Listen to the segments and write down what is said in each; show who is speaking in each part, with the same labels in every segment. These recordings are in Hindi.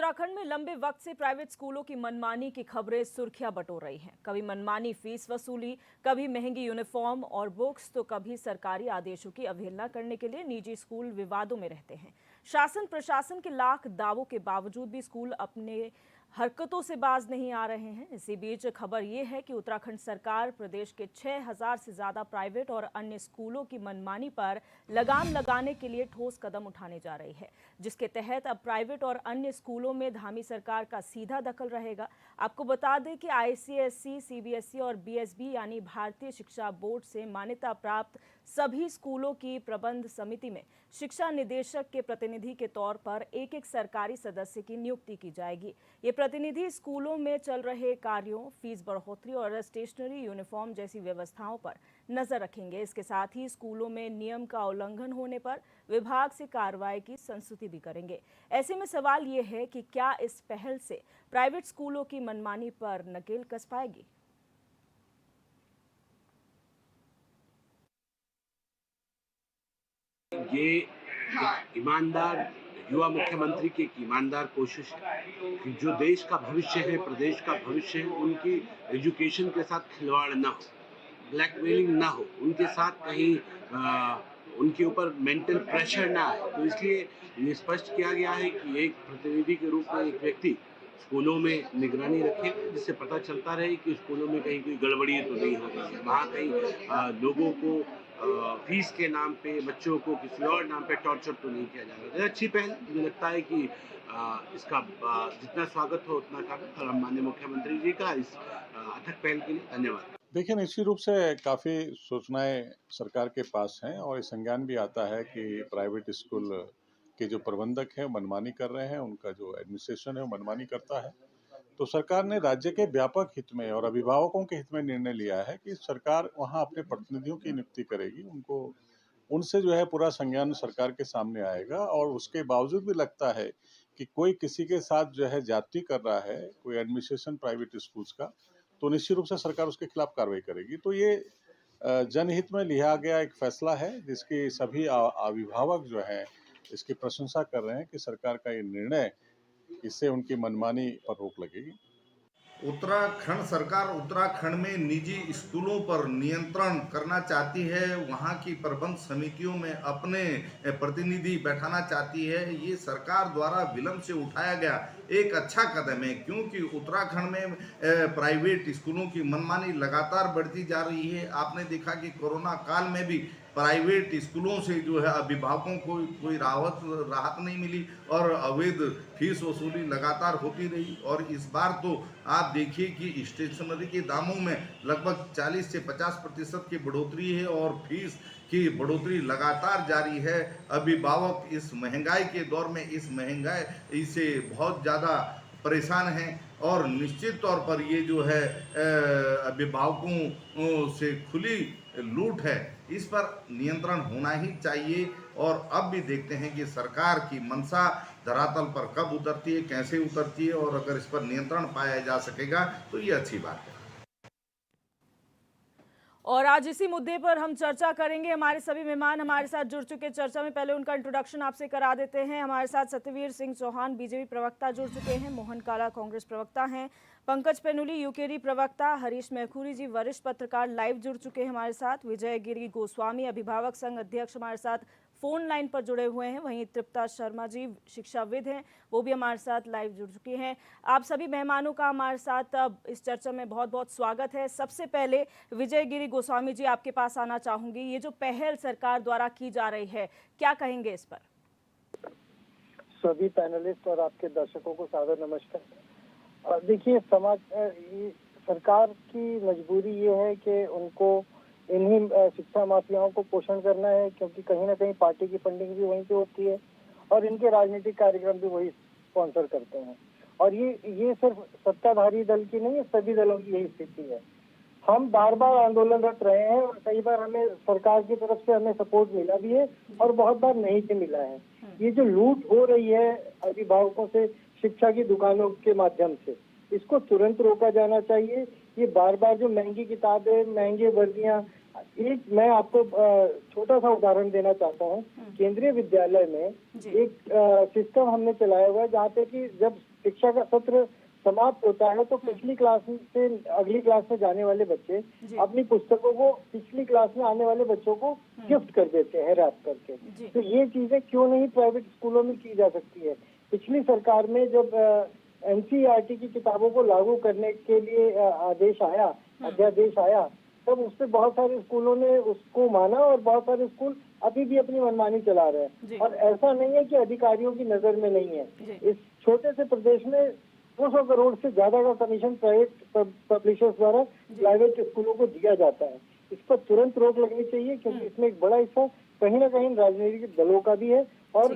Speaker 1: उत्तराखंड में लंबे वक्त से प्राइवेट स्कूलों की मनमानी की खबरें सुर्खियां बटोर रही हैं। कभी मनमानी फीस वसूली, कभी महंगी यूनिफॉर्म और बुक्स, तो कभी सरकारी आदेशों की अवहेलना करने के लिए निजी स्कूल विवादों में रहते हैं। शासन प्रशासन के लाख दावों के बावजूद भी स्कूल अपने हरकतों से बाज नहीं आ रहे हैं। इसी बीच खबर यह है कि उत्तराखंड सरकार प्रदेश के 6000 से ज्यादा प्राइवेट और अन्य स्कूलों की मनमानी पर लगाम लगाने के लिए ठोस कदम उठाने जा रही है, जिसके तहत अब प्राइवेट और अन्य स्कूलों में धामी सरकार का सीधा दखल रहेगा। आपको बता दें कि आईसीएसई, सीबीएसई और बीएसबी यानी भारतीय शिक्षा बोर्ड से मान्यता प्राप्त सभी स्कूलों की प्रबंध समिति में शिक्षा निदेशक के प्रतिनिधि के तौर पर एक एक सरकारी सदस्य की नियुक्ति की जाएगी। ये प्रतिनिधि स्कूलों में चल रहे कार्यों, फीस बढ़ोतरी और स्टेशनरी, यूनिफॉर्म जैसी व्यवस्थाओं पर नजर रखेंगे। इसके साथ ही स्कूलों में नियम का उल्लंघन होने पर विभाग से कार्रवाई की संस्तुति भी करेंगे। ऐसे में सवाल ये है कि क्या इस पहल से प्राइवेट स्कूलों की मनमानी पर नकेल कस पाएगी?
Speaker 2: ये एक ईमानदार युवा मुख्यमंत्री की एक ईमानदार कोशिश है कि जो देश का भविष्य है, प्रदेश का भविष्य है, उनकी एजुकेशन के साथ खिलवाड़ ना हो, ब्लैकमेलिंग ना हो, उनके साथ कहीं उनके ऊपर मेंटल प्रेशर ना आए। तो इसलिए ये स्पष्ट किया गया है कि एक प्रतिनिधि के रूप में एक व्यक्ति स्कूलों में निगरानी रखे, जिससे पता चलता रहे कि स्कूलों में कहीं कोई गड़बड़ी तो नहीं हो रही है, वहाँ कहीं लोगों को फीस के नाम पे, बच्चों को किसी और नाम पे टॉर्चर तो नहीं किया जा रहा है। अच्छी पहल, मुझे लगता है कि इसका जितना स्वागत हो उतना कम। और हम माननीय मुख्यमंत्री जी का इस अथक पहल के लिए धन्यवाद।
Speaker 3: देखिए, निश्चित रूप से काफ़ी सूचनाएं सरकार के पास हैं और ये संज्ञान भी आता है कि प्राइवेट स्कूल के जो प्रबंधक हैं मनमानी कर रहे हैं, उनका जो एडमिनिस्ट्रेशन है वो मनमानी करता है। तो सरकार ने राज्य के व्यापक हित में और अभिभावकों के हित में निर्णय लिया है कि सरकार वहाँ अपने प्रतिनिधियों की नियुक्ति करेगी। उनसे जो है पूरा संज्ञान सरकार के सामने आएगा और उसके बावजूद भी लगता है कि कोई किसी के साथ जो है ज्यादती कर रहा है, कोई एडमिनिस्ट्रेशन प्राइवेट स्कूल्स का, तो निश्चित रूप से सरकार उसके खिलाफ कार्रवाई करेगी। तो ये जनहित में लिया गया एक फैसला है, जिसकी सभी अभिभावक जो है इसकी प्रशंसा कर रहे हैं कि सरकार का ये निर्णय, इससे उनकी मनमानी पर रोक लगेगी।
Speaker 4: उत्तराखंड सरकार उत्तराखंड में निजी स्कूलों पर नियंत्रण करना चाहती है, वहां की प्रबंध समितियों में अपने प्रतिनिधि बैठाना चाहती है। ये सरकार द्वारा विलंब से उठाया गया एक अच्छा कदम है, क्योंकि उत्तराखंड में प्राइवेट स्कूलों की मनमानी लगातार बढ़ती जा रही है। आपने देखा कि कोरोना काल में भी प्राइवेट स्कूलों से जो है अभिभावकों को कोई राहत नहीं मिली और अवैध फीस वसूली लगातार होती रही। और इस बार तो आप देखिए कि स्टेशनरी के दामों में लगभग 40 से 50% की बढ़ोतरी है और फीस की बढ़ोतरी लगातार जारी है। अभिभावक इस महंगाई के दौर में, इस महंगाई से बहुत ज़्यादा परेशान हैं और निश्चित तौर पर ये जो है अभिभावकों से खुली लूट है, इस पर नियंत्रण होना ही चाहिए। और अब भी देखते हैं कि सरकार की मंशा धरातल पर कब उतरती है, कैसे उतरती है, और अगर इस पर नियंत्रण पाया जा सकेगा तो ये अच्छी बात है।
Speaker 1: और आज इसी मुद्दे पर हम चर्चा करेंगे। हमारे सभी मेहमान हमारे साथ जुड़ चुके चर्चा में। पहले उनका इंट्रोडक्शन आपसे करा देते हैं। हमारे साथ सत्यवीर सिंह चौहान बीजेपी प्रवक्ता जुड़ चुके हैं, मोहन काला कांग्रेस प्रवक्ता हैं, पंकज पेनुली यूकेडी प्रवक्ता, हरीश मैखुरी जी वरिष्ठ पत्रकार लाइव जुड़ चुके हैं हमारे साथ, विजय गिरी गोस्वामी अभिभावक संघ अध्यक्ष हमारे साथ फोन लाइन पर जुड़े हुए हैं, वहीं तृप्ता शर्मा जी शिक्षाविद हैं, वो भी हमारे साथ लाइव जुड़ चुकी हैं। आप सभी मेहमानों का हमारे साथ इस चर्चा में बहुत बहुत स्वागत है। सबसे पहले विजय गिरी गोस्वामी जी, आपके पास आना चाहूंगी। ये जो पहल सरकार द्वारा की जा रही है, क्या कहेंगे इस पर?
Speaker 5: सभी पैनलिस्ट और आपके दर्शकों को सादर नमस्कार। देखिए, सरकार की मजबूरी ये है कि उनको इन्हीं शिक्षा माफियाओं को पोषण करना है, क्योंकि कहीं ना कहीं पार्टी की फंडिंग भी वहीं पे होती है और इनके राजनीतिक कार्यक्रम भी वही स्पॉन्सर करते हैं। और ये सिर्फ सत्ताधारी दल की नहीं है, सभी दलों की यही स्थिति है। हम बार बार आंदोलनरत रहे हैं और कई बार हमें सरकार की तरफ से हमें सपोर्ट मिला भी है और बहुत बार नहीं भी मिला है। ये जो लूट हो रही है अभिभावकों से शिक्षा की दुकानों के माध्यम से, इसको तुरंत रोका जाना चाहिए। ये बार बार जो महंगी किताबें, महंगे वर्दियां, मैं आपको छोटा सा उदाहरण देना चाहता हूँ। केंद्रीय विद्यालय में एक सिस्टम हमने चलाया हुआ है, जहाँ पे कि जब शिक्षा का सत्र समाप्त होता है तो पिछली क्लास से अगली क्लास में जाने वाले बच्चे
Speaker 1: जी।
Speaker 5: अपनी पुस्तकों को पिछली क्लास में आने वाले बच्चों को गिफ्ट कर देते हैं रैप करके।
Speaker 1: जी।
Speaker 5: तो ये चीजें क्यों नहीं प्राइवेट स्कूलों में की जा सकती है? पिछली सरकार में जब एनसीईआरटी की किताबों को लागू करने के लिए आदेश आया, अध्यादेश आया, तब उस पे बहुत सारे स्कूलों ने उसको माना और बहुत सारे स्कूल अभी भी अपनी मनमानी चला रहे
Speaker 1: जी।
Speaker 5: हैं। और ऐसा नहीं है कि अधिकारियों की नजर में नहीं है।
Speaker 1: जी।
Speaker 5: इस छोटे से प्रदेश में 200 करोड़ से ज्यादा का कमीशन प्राइवेट पब्लिशर्स द्वारा प्राइवेट स्कूलों को दिया जाता है। इस पर तुरंत रोक लगनी चाहिए, क्योंकि इसमें एक बड़ा हिस्सा कहीं ना कहीं राजनीतिक दलों का भी है। और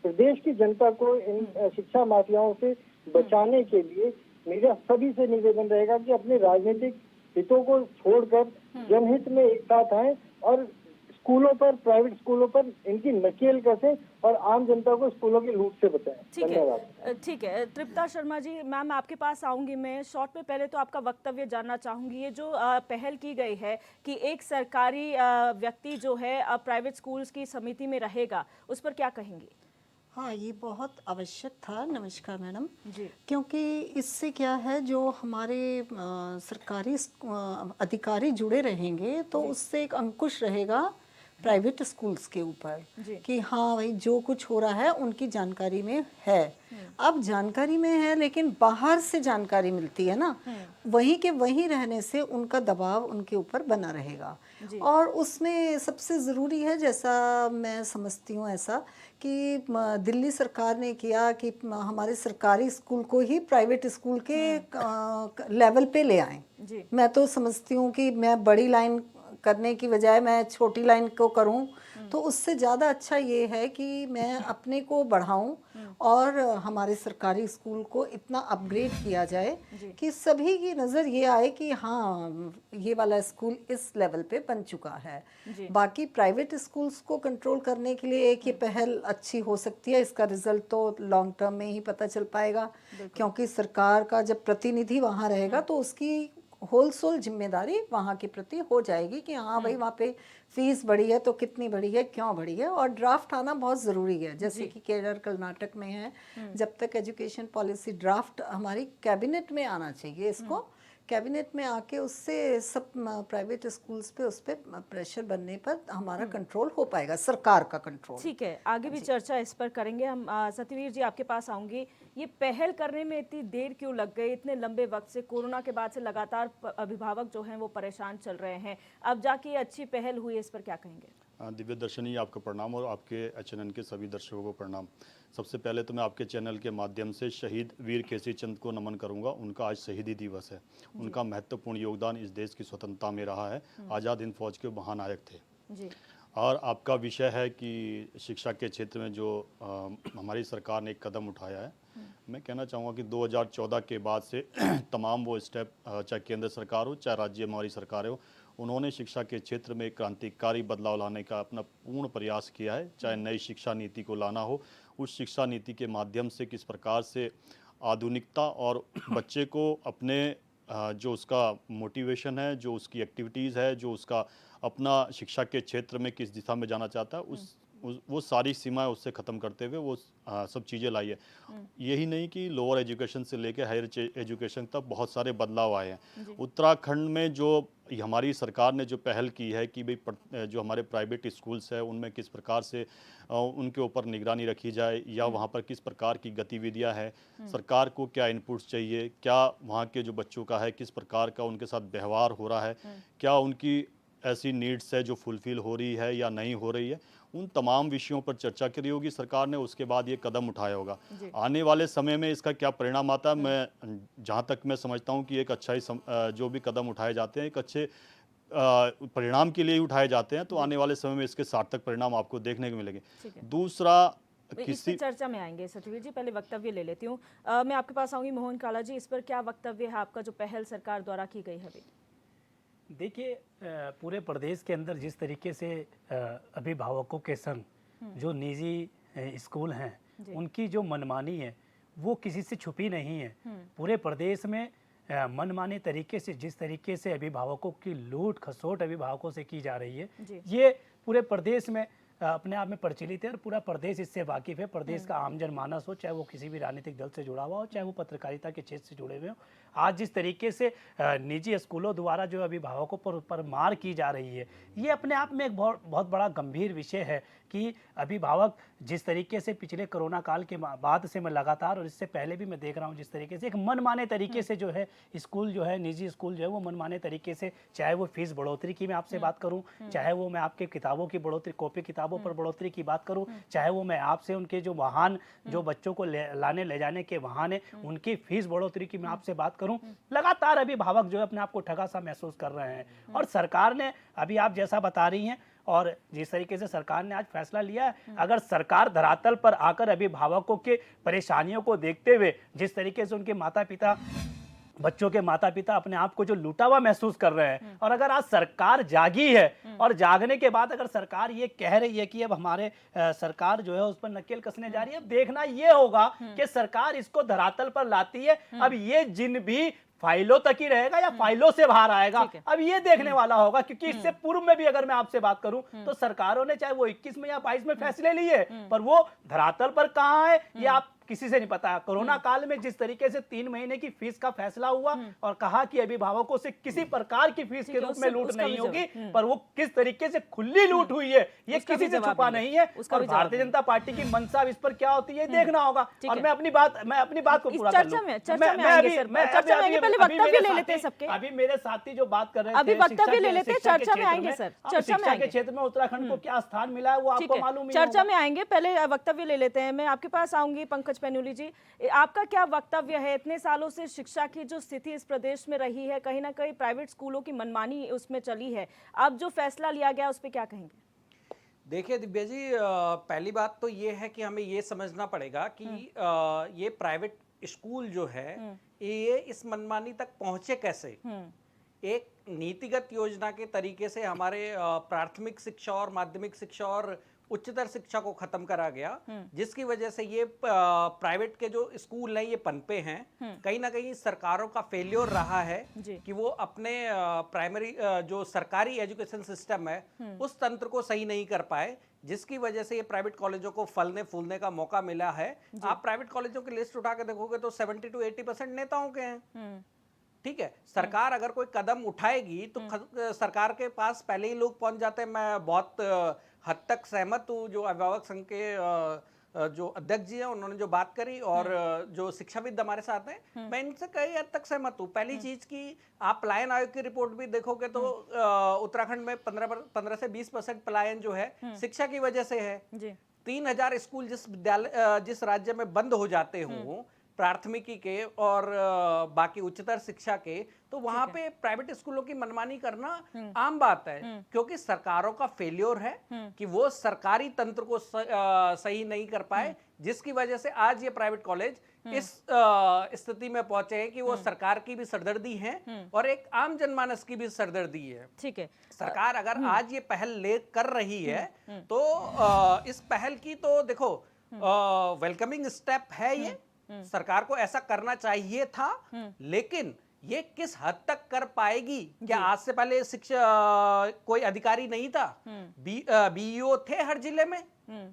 Speaker 5: प्रदेश की जनता को इन शिक्षा माफियाओं से बचाने के लिए मेरा सभी से निवेदन रहेगा कि अपने राजनीतिक हितों को छोड़कर जनहित में एक साथ आए और स्कूलों पर, प्राइवेट स्कूलों पर इनकी नकेल कसें और आम जनता को स्कूलों की लूट से बचाएं।
Speaker 1: ठीक
Speaker 5: धन्यवाद।
Speaker 1: है, ठीक है। तृप्ता शर्मा जी, मैम आपके पास आऊंगी मैं। शॉर्ट में पहले तो आपका वक्तव्य जानना चाहूंगी। ये जो पहल की गई है कि एक सरकारी व्यक्ति जो है प्राइवेट स्कूल्स की समिति में रहेगा, उस पर क्या कहेंगी?
Speaker 6: हाँ, ये बहुत आवश्यक था। नमस्कार मैडम
Speaker 1: जी।
Speaker 6: क्योंकि इससे क्या है, जो हमारे सरकारी अधिकारी जुड़े रहेंगे तो उससे एक अंकुश रहेगा प्राइवेट स्कूल्स के ऊपर कि हाँ भाई जो कुछ हो रहा है उनकी जानकारी में है। अब जानकारी में है लेकिन बाहर से जानकारी मिलती है ना, वहीं के वहीं रहने से उनका दबाव उनके ऊपर बना रहेगा। और उसमें सबसे ज़रूरी है, जैसा मैं समझती हूँ ऐसा, कि दिल्ली सरकार ने किया कि हमारे सरकारी स्कूल को ही प्राइवेट स्कूल के लेवल पे ले आएं। मैं तो समझती हूँ कि मैं बड़ी लाइन करने की बजाय मैं छोटी लाइन को करूं, तो उससे ज़्यादा अच्छा ये है कि मैं अपने को बढ़ाऊं और हमारे सरकारी स्कूल को इतना अपग्रेड किया जाए कि सभी की नज़र ये आए कि हाँ ये वाला स्कूल इस लेवल पे बन चुका है। बाकी प्राइवेट स्कूल्स को कंट्रोल करने के लिए एक ये पहल अच्छी हो सकती है। इसका रिजल्ट तो लॉन्ग टर्म में ही पता चल पाएगा, क्योंकि सरकार का जब प्रतिनिधि वहाँ रहेगा तो उसकी होलसेल जिम्मेदारी वहाँ के प्रति हो जाएगी कि हाँ भाई वहाँ पे फीस बढ़ी है तो कितनी बढ़ी है, क्यों बढ़ी है। और ड्राफ्ट आना बहुत ज़रूरी है, जैसे कि केरल कर्नाटक में है। जब तक एजुकेशन पॉलिसी ड्राफ्ट हमारी कैबिनेट में आना चाहिए, इसको कैबिनेट में आके उससे सब प्राइवेट स्कूल्स पे उस पर प्रेशर बनने पर हमारा कंट्रोल हो पाएगा, सरकार का कंट्रोल।
Speaker 1: ठीक है, आगे भी चर्चा इस पर करेंगे हम। सत्यवीर जी, आपके पास आऊंगी। ये पहल करने में इतनी देर क्यों लग गई? इतने लंबे वक्त से, कोरोना के बाद से लगातार अभिभावक जो हैं वो परेशान चल रहे हैं, अब जाके ये अच्छी पहल हुई है, इस पर क्या कहेंगे?
Speaker 7: दिव्य दर्शनी, आपका प्रणाम और आपके एचएनएन के सभी दर्शकों को प्रणाम। सबसे पहले तो मैं आपके चैनल के माध्यम से शहीद वीर केसरी चंद को नमन करूंगा। उनका आज शहीदी दिवस है। उनका महत्वपूर्ण योगदान इस देश की स्वतंत्रता में रहा है। आज़ाद हिंद फौज के महानायक थे
Speaker 1: जी।
Speaker 7: और आपका विषय है कि शिक्षा के क्षेत्र में जो हमारी सरकार ने एक कदम उठाया है, मैं कहना चाहूँगा कि 2014 के बाद से तमाम वो स्टेप, चाहे केंद्र सरकार हो चाहे राज्य हमारी सरकार हो, उन्होंने शिक्षा के क्षेत्र में क्रांतिकारी बदलाव लाने का अपना पूर्ण प्रयास किया है। चाहे नई शिक्षा नीति को लाना हो, उस शिक्षा नीति के माध्यम से किस प्रकार से आधुनिकता और बच्चे को अपने जो उसका मोटिवेशन है, जो उसकी एक्टिविटीज़ है, जो उसका अपना शिक्षा के क्षेत्र में किस दिशा में जाना चाहता है, वो सारी सीमाएं उससे ख़त्म करते हुए वो सब चीज़ें लाई है। यही नहीं कि लोअर एजुकेशन से लेकर हायर एजुकेशन तक बहुत सारे बदलाव आए हैं। उत्तराखंड में जो हमारी सरकार ने जो पहल की है कि भाई जो हमारे प्राइवेट स्कूल्स है उनमें किस प्रकार से उनके ऊपर निगरानी रखी जाए, या वहाँ पर किस प्रकार की गतिविधियाँ हैं, सरकार को क्या इनपुट्स चाहिए, क्या वहाँ के जो बच्चों का है किस प्रकार का उनके साथ व्यवहार हो रहा है, क्या उनकी ऐसी नीड्स है जो फुलफिल हो रही है या नहीं हो रही है, उन तमाम विषयों पर चर्चा करी होगी सरकार ने। उसके बाद ये कदम उठाया होगा। आने वाले समय में इसका क्या परिणाम आता है, मैं जहाँ तक मैं समझता हूँ कि एक अच्छा ही जो भी कदम उठाए जाते हैं एक अच्छे परिणाम के लिए ही उठाए जाते हैं, तो आने वाले समय में इसके सार्थक परिणाम आपको देखने को मिलेंगे। दूसरा,
Speaker 1: इस पे चर्चा में आएंगे। सत्यवीर जी, पहले वक्तव्य ले लेती हूँ। मैं आपके पास आऊँगी। मोहन काला जी, इस पर क्या वक्तव्य है आपका, जो पहल सरकार द्वारा की गई है अभी?
Speaker 8: देखिए, पूरे प्रदेश के अंदर जिस तरीके से अभिभावकों के संग जो निजी स्कूल हैं उनकी जो मनमानी है वो किसी से छुपी नहीं है। पूरे प्रदेश में मनमाने तरीके से, जिस तरीके से अभिभावकों की लूट खसोट अभिभावकों से की जा रही है, ये पूरे प्रदेश में अपने आप में प्रचलित है और पूरा प्रदेश इससे वाकिफ है। प्रदेश का आम जनमानस हो, चाहे वो किसी भी राजनीतिक दल से जुड़ा हुआ हो, चाहे वो पत्रकारिता के क्षेत्र से जुड़े हुए हो, आज जिस तरीके से निजी स्कूलों द्वारा जो अभिभावकों पर मार की जा रही है, ये अपने आप में एक बहुत बड़ा गंभीर विषय है कि अभिभावक जिस तरीके से पिछले कोरोना काल के बाद से मैं लगातार और इससे पहले भी मैं देख रहा हूँ जिस तरीके से एक मनमाने तरीके से जो है स्कूल जो है निजी स्कूल जो है वो मनमाने तरीके से, चाहे वो फीस बढ़ोतरी की मैं आपसे बात करूँ, चाहे वो मैं आपके किताबों की बढ़ोतरी, कॉपी किताबों पर बढ़ोतरी की बात करूँ, चाहे वो मैं आपसे उनके जो वाहन जो बच्चों को लाने ले जाने के वाहन है उनकी फीस बढ़ोतरी की मैं आपसे बात करूँ, लगातार अभिभावक जो है अपने आप को ठगा सा महसूस कर रहे हैं। और सरकार ने अभी आप जैसा बता रही हैं और जिस तरीके से सरकार ने आज फैसला लिया है, अगर सरकार धरातल पर आकर अभिभावकों के परेशानियों को देखते हुए जिस तरीके से उनके माता पिता, बच्चों के माता पिता अपने आप को जो लूटा हुआ महसूस कर रहे हैं, और अगर आज सरकार जागी है और जागने के बाद अगर सरकार ये कह रही है कि अब हमारे सरकार जो है उस पर नकेल कसने जा रही है, अब देखना ये होगा कि सरकार इसको धरातल पर लाती है। अब ये जिन भी फाइलों तक ही रहेगा या फाइलों से बाहर आएगा, अब ये देखने वाला होगा। क्योंकि इससे पूर्व में भी अगर मैं आपसे बात करूं तो सरकारों ने चाहे वो 21 में या 22 में फैसले लिए, पर वो धरातल पर कहां है ये आप किसी से नहीं पता। कोरोना काल में जिस तरीके से 3 महीने की फीस का फैसला हुआ और कहा कि अभिभावकों से किसी प्रकार की फीस के रूप में लूट नहीं होगी, पर वो किस तरीके से खुली लूट हुई है ये किसी से छुपा नहीं है। और भारतीय जनता पार्टी की मंशा इस पर क्या होती है देखना होगा। और मैं अपनी बात को पूरा कर लूं। अभी मेरे साथी जो बात कर रहे थे,
Speaker 1: अभी वक्तव्य ले लेते हैं, चर्चा में आएंगे सर, चर्चा में आएंगे।
Speaker 8: क्षेत्र में उत्तराखंड को क्या स्थान मिला है वो आपको मालूम ही
Speaker 1: चर्चा में आएंगे, पहले वक्तव्य ले लेते हैं। मैं आपके पास आऊंगी पंकज पैन्यूली जी, आपका क्या वक्तव्य है? इतने सालों से शिक्षा की जो स्थिति इस प्रदेश में रही है, कहीं ना कहीं प्राइवेट स्कूलों की मनमानी उसमें चली है, अब जो फैसला लिया गया उस पर क्या कहेंगे?
Speaker 9: देखिए दिव्या जी, पहली बात तो ये है कि हमें ये समझना पड़ेगा कि ये प्राइवेट स्कूल जो है ये इस मनमानी तक पहुंचे कैसे। एक नीतिगत योजना के तरीके से हमारे प्राथमिक शिक्षा और माध्यमिक शिक्षा और उच्चतर शिक्षा को खत्म करा गया, जिसकी वजह से ये प्राइवेट के जो स्कूल हैं ये पनपे हैं। कहीं ना कहीं सरकारों का फेल्योर रहा है कि वो अपने प्राइमरी जो सरकारी एजुकेशन सिस्टम है उस तंत्र को सही नहीं कर पाए, जिसकी वजह से ये प्राइवेट कॉलेजों को फलने फूलने का मौका मिला है। आप प्राइवेट कॉलेजों की लिस्ट उठा के देखोगे तो 70 to 80% नेताओं के हैं। ठीक है, सरकार अगर कोई कदम उठाएगी तो सरकार के पास पहले ही लोग पहुंच जाते हैं। मैं बहुत हद तक सहमत हूँ जो अभिभावक संघ के जो अध्यक्ष जी हैं उन्होंने जो बात करी और जो शिक्षाविद हमारे साथ हैं, मैं इनसे कई हद तक सहमत हूँ। पहली चीज की आप पलायन आयोग की रिपोर्ट भी देखोगे तो उत्तराखंड में 15 से 20% पलायन जो है शिक्षा की वजह से है। 3000 स्कूल जिस राज्य में बंद हो जाते हों प्राथमिकी के और बाकी उच्चतर शिक्षा के, तो वहां पे प्राइवेट स्कूलों की मनमानी करना आम बात है, क्योंकि सरकारों का फेल्योर है कि वो सरकारी तंत्र को सही नहीं कर पाए, जिसकी वजह से आज ये प्राइवेट कॉलेज इस स्थिति में पहुंचे हैं कि वो सरकार की भी सरदर्दी है और एक आम जनमानस की भी सरदर्दी है।
Speaker 1: ठीक है,
Speaker 9: सरकार अगर आज ये पहल कर रही है तो इस पहल की तो देखो वेलकमिंग स्टेप है ये, सरकार को ऐसा करना चाहिए था, लेकिन ये किस हद तक कर पाएगी? क्या आज से पहले शिक्षा कोई अधिकारी नहीं था? बीईओ थे हर जिले में,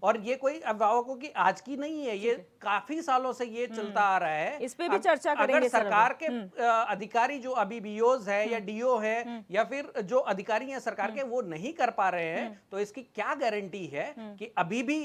Speaker 9: और ये कोई अभिभावकों की आज की नहीं है, ये काफी सालों से ये चलता आ रहा है।
Speaker 1: इस पे भी चर्चा करेंगे।
Speaker 9: अगर सरकार के अधिकारी जो अभी बीओज है या डीओ है या फिर जो अधिकारी हैं सरकार के वो नहीं कर पा रहे हैं, तो इसकी क्या गारंटी है कि अभी भी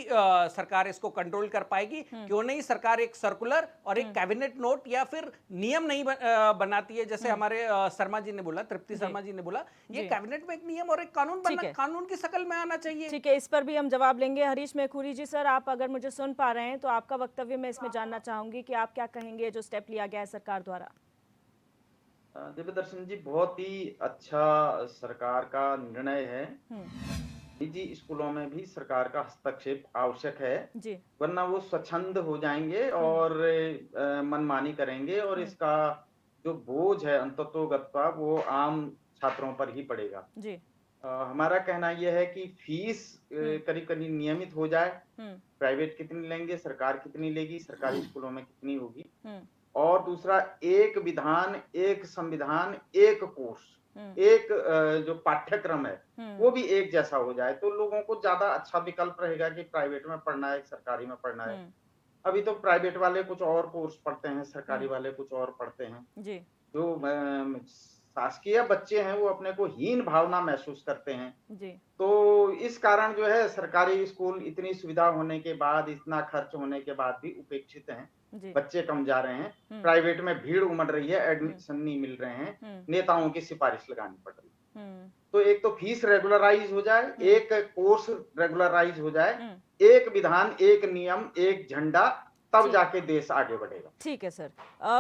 Speaker 9: सरकार इसको कंट्रोल कर पाएगी? क्यों नहीं सरकार एक सर्कुलर और एक कैबिनेट नोट या फिर नियम नहीं बनाती है, जैसे हमारे शर्मा जी ने बोला, तृप्ति शर्मा जी ने बोला, ये कैबिनेट में एक नियम और एक कानून बनना, कानून की शक्ल में आना चाहिए।
Speaker 1: ठीक है, इस पर भी हम जवाब लेंगे। हरीश मेखुरी जी, सर आप अगर मुझे सुन पा रहे हैं तो आपका वक्तव्य मैं इसमें जानना चाहूंगी कि आप क्या कहेंगे जो स्टेप लिया गया है सरकार द्वारा।
Speaker 10: दिव्य दर्शन जी, बहुत ही अच्छा सरकार का निर्णय है। निजी स्कूलों में भी सरकार का हस्तक्षेप आवश्यक है जी, वरना वो स्वच्छंद हो जाएंगे और मनमानी करेंगे और इसका जो बोझ है अंततोगत्वा वो आम छात्रों पर ही पड़ेगा जी। हमारा कहना यह है कि फीस करीब करीब नियमित हो जाए, प्राइवेट कितनी लेंगे, सरकार कितनी लेगी, सरकारी स्कूलों में कितनी होगी, और दूसरा एक विधान, एक संविधान, एक कोर्स, एक जो पाठ्यक्रम है वो भी एक जैसा हो जाए, तो लोगों को ज्यादा अच्छा विकल्प रहेगा कि प्राइवेट में पढ़ना है, सरकारी में पढ़ना है। अभी तो प्राइवेट वाले कुछ और कोर्स पढ़ते हैं, सरकारी वाले कुछ और पढ़ते हैं।
Speaker 1: जी।
Speaker 10: जो शासकीय बच्चे हैं वो अपने को हीन भावना महसूस करते हैं
Speaker 1: जी।
Speaker 10: तो इस कारण जो है सरकारी स्कूल इतनी सुविधा होने के बाद, इतना खर्च होने के बाद भी उपेक्षित हैं, बच्चे कम जा रहे हैं। प्राइवेट में भीड़ उमड़ रही है, एडमिशन नहीं मिल रहे हैं, नेताओं की सिफारिश लगानी पड़ रही है। तो एक तो फीस रेगुलराइज हो जाए, एक कोर्स रेगुलराइज हो जाए, एक विधान, एक नियम, एक झंडा, तब जाके देश आगे बढ़ेगा।
Speaker 1: ठीक है सर,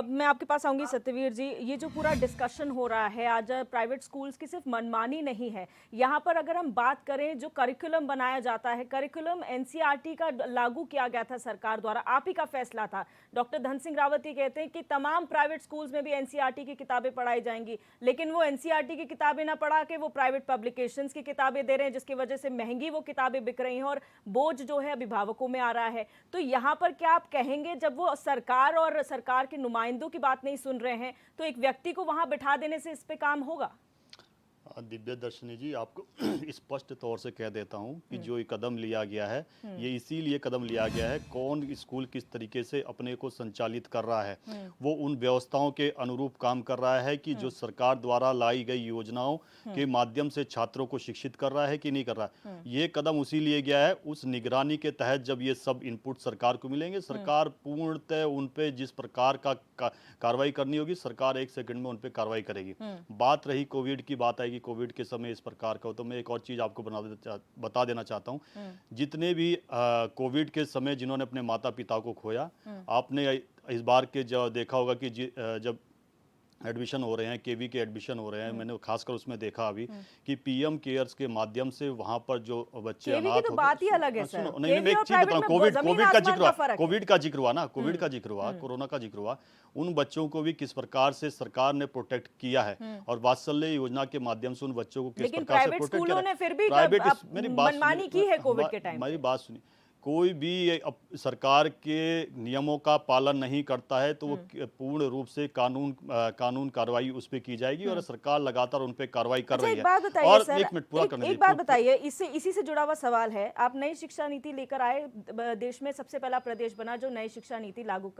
Speaker 1: मैं आपके पास आऊंगी सत्यवीर जी। ये जो पूरा डिस्कशन हो रहा है आज, प्राइवेट स्कूल्स की सिर्फ मनमानी नहीं है, यहाँ पर अगर हम बात करें जो करिकुलम बनाया जाता है, करिकुलम एनसीईआरटी का लागू किया गया था सरकार द्वारा, आप ही का फैसला था। डॉक्टर धन सिंह रावत ये कहते हैं कि तमाम प्राइवेट स्कूल्स में भी एनसीईआरटी की किताबें पढ़ाई जाएंगी, लेकिन वो एनसीईआरटी की किताबें ना पढ़ा के वो प्राइवेट पब्लिकेशंस की किताबें दे रहे हैं, जिसकी वजह से महंगी वो किताबें बिक रही हैं और बोझ जो है अभिभावकों में आ रहा है। तो यहाँ पर क्या आप कहेंगे, जब वो सरकार और सरकार के नुमाइंदों की बात नहीं सुन रहे हैं तो एक व्यक्ति को वहां बिठा देने से इस पे काम होगा?
Speaker 7: दिव्य दर्शनी जी, आपको स्पष्ट तौर से कह देता हूं कि जो ये कदम लिया गया है ये इसीलिए कदम लिया गया है, कौन स्कूल किस तरीके से अपने को संचालित कर रहा है, वो उन व्यवस्थाओं के अनुरूप काम कर रहा है कि जो सरकार द्वारा लाई गई योजनाओं के माध्यम से छात्रों को शिक्षित कर रहा है कि नहीं कर रहा है। ये कदम उसी लिए गया है, उस निगरानी के तहत जब ये सब इनपुट सरकार को मिलेंगे, सरकार पूर्णतः उन पे जिस प्रकार का कार्रवाई करनी होगी, सरकार 1 सेकंड में उन पे कार्रवाई करेगी। बात रही कोविड की, बात आएगी कोविड के समय इस प्रकार का हो, तो मैं एक और चीज आपको बता देना चाहता हूं। जितने भी कोविड के समय जिन्होंने अपने माता पिता को खोया, आपने इस बार के जो देखा होगा कि जब एडमिशन हो रहे हैं, केवी के एडमिशन हो रहे हैं, मैंने खासकर उसमें देखा अभी कि पीएम केयर्स के माध्यम से वहां पर जो बच्चे अनाथ हो गए,
Speaker 1: बात ही अलग है सर।
Speaker 7: नहीं, मैं एक चीज बताऊं, कोविड का जिक्र हुआ ना, कोविड का जिक्र हुआ, कोरोना का जिक्र हुआ, उन बच्चों को भी किस प्रकार से सरकार ने प्रोटेक्ट किया है और वात्सल्य योजना के माध्यम से उन बच्चों को किस प्रकार से प्रोटेक्ट किया।
Speaker 1: प्राइवेट मनमानी की है कोविड के टाइम।
Speaker 7: मेरी बात सुनिए, कोई भी सरकार के नियमों का पालन नहीं करता है तो वो पूर्ण रूप से कानून कार्रवाई उस पे की जाएगी और सरकार लगातार उन पे कार्रवाई कर रही है।
Speaker 1: और एक मिनट पूरा करने दीजिए। एक बात बताइए, इसी से जुड़ा हुआ सवाल है, आप नई शिक्षा नीति लेकर आए, देश में सबसे पहला प्रदेश बना जो नई शिक्षा नीति लागू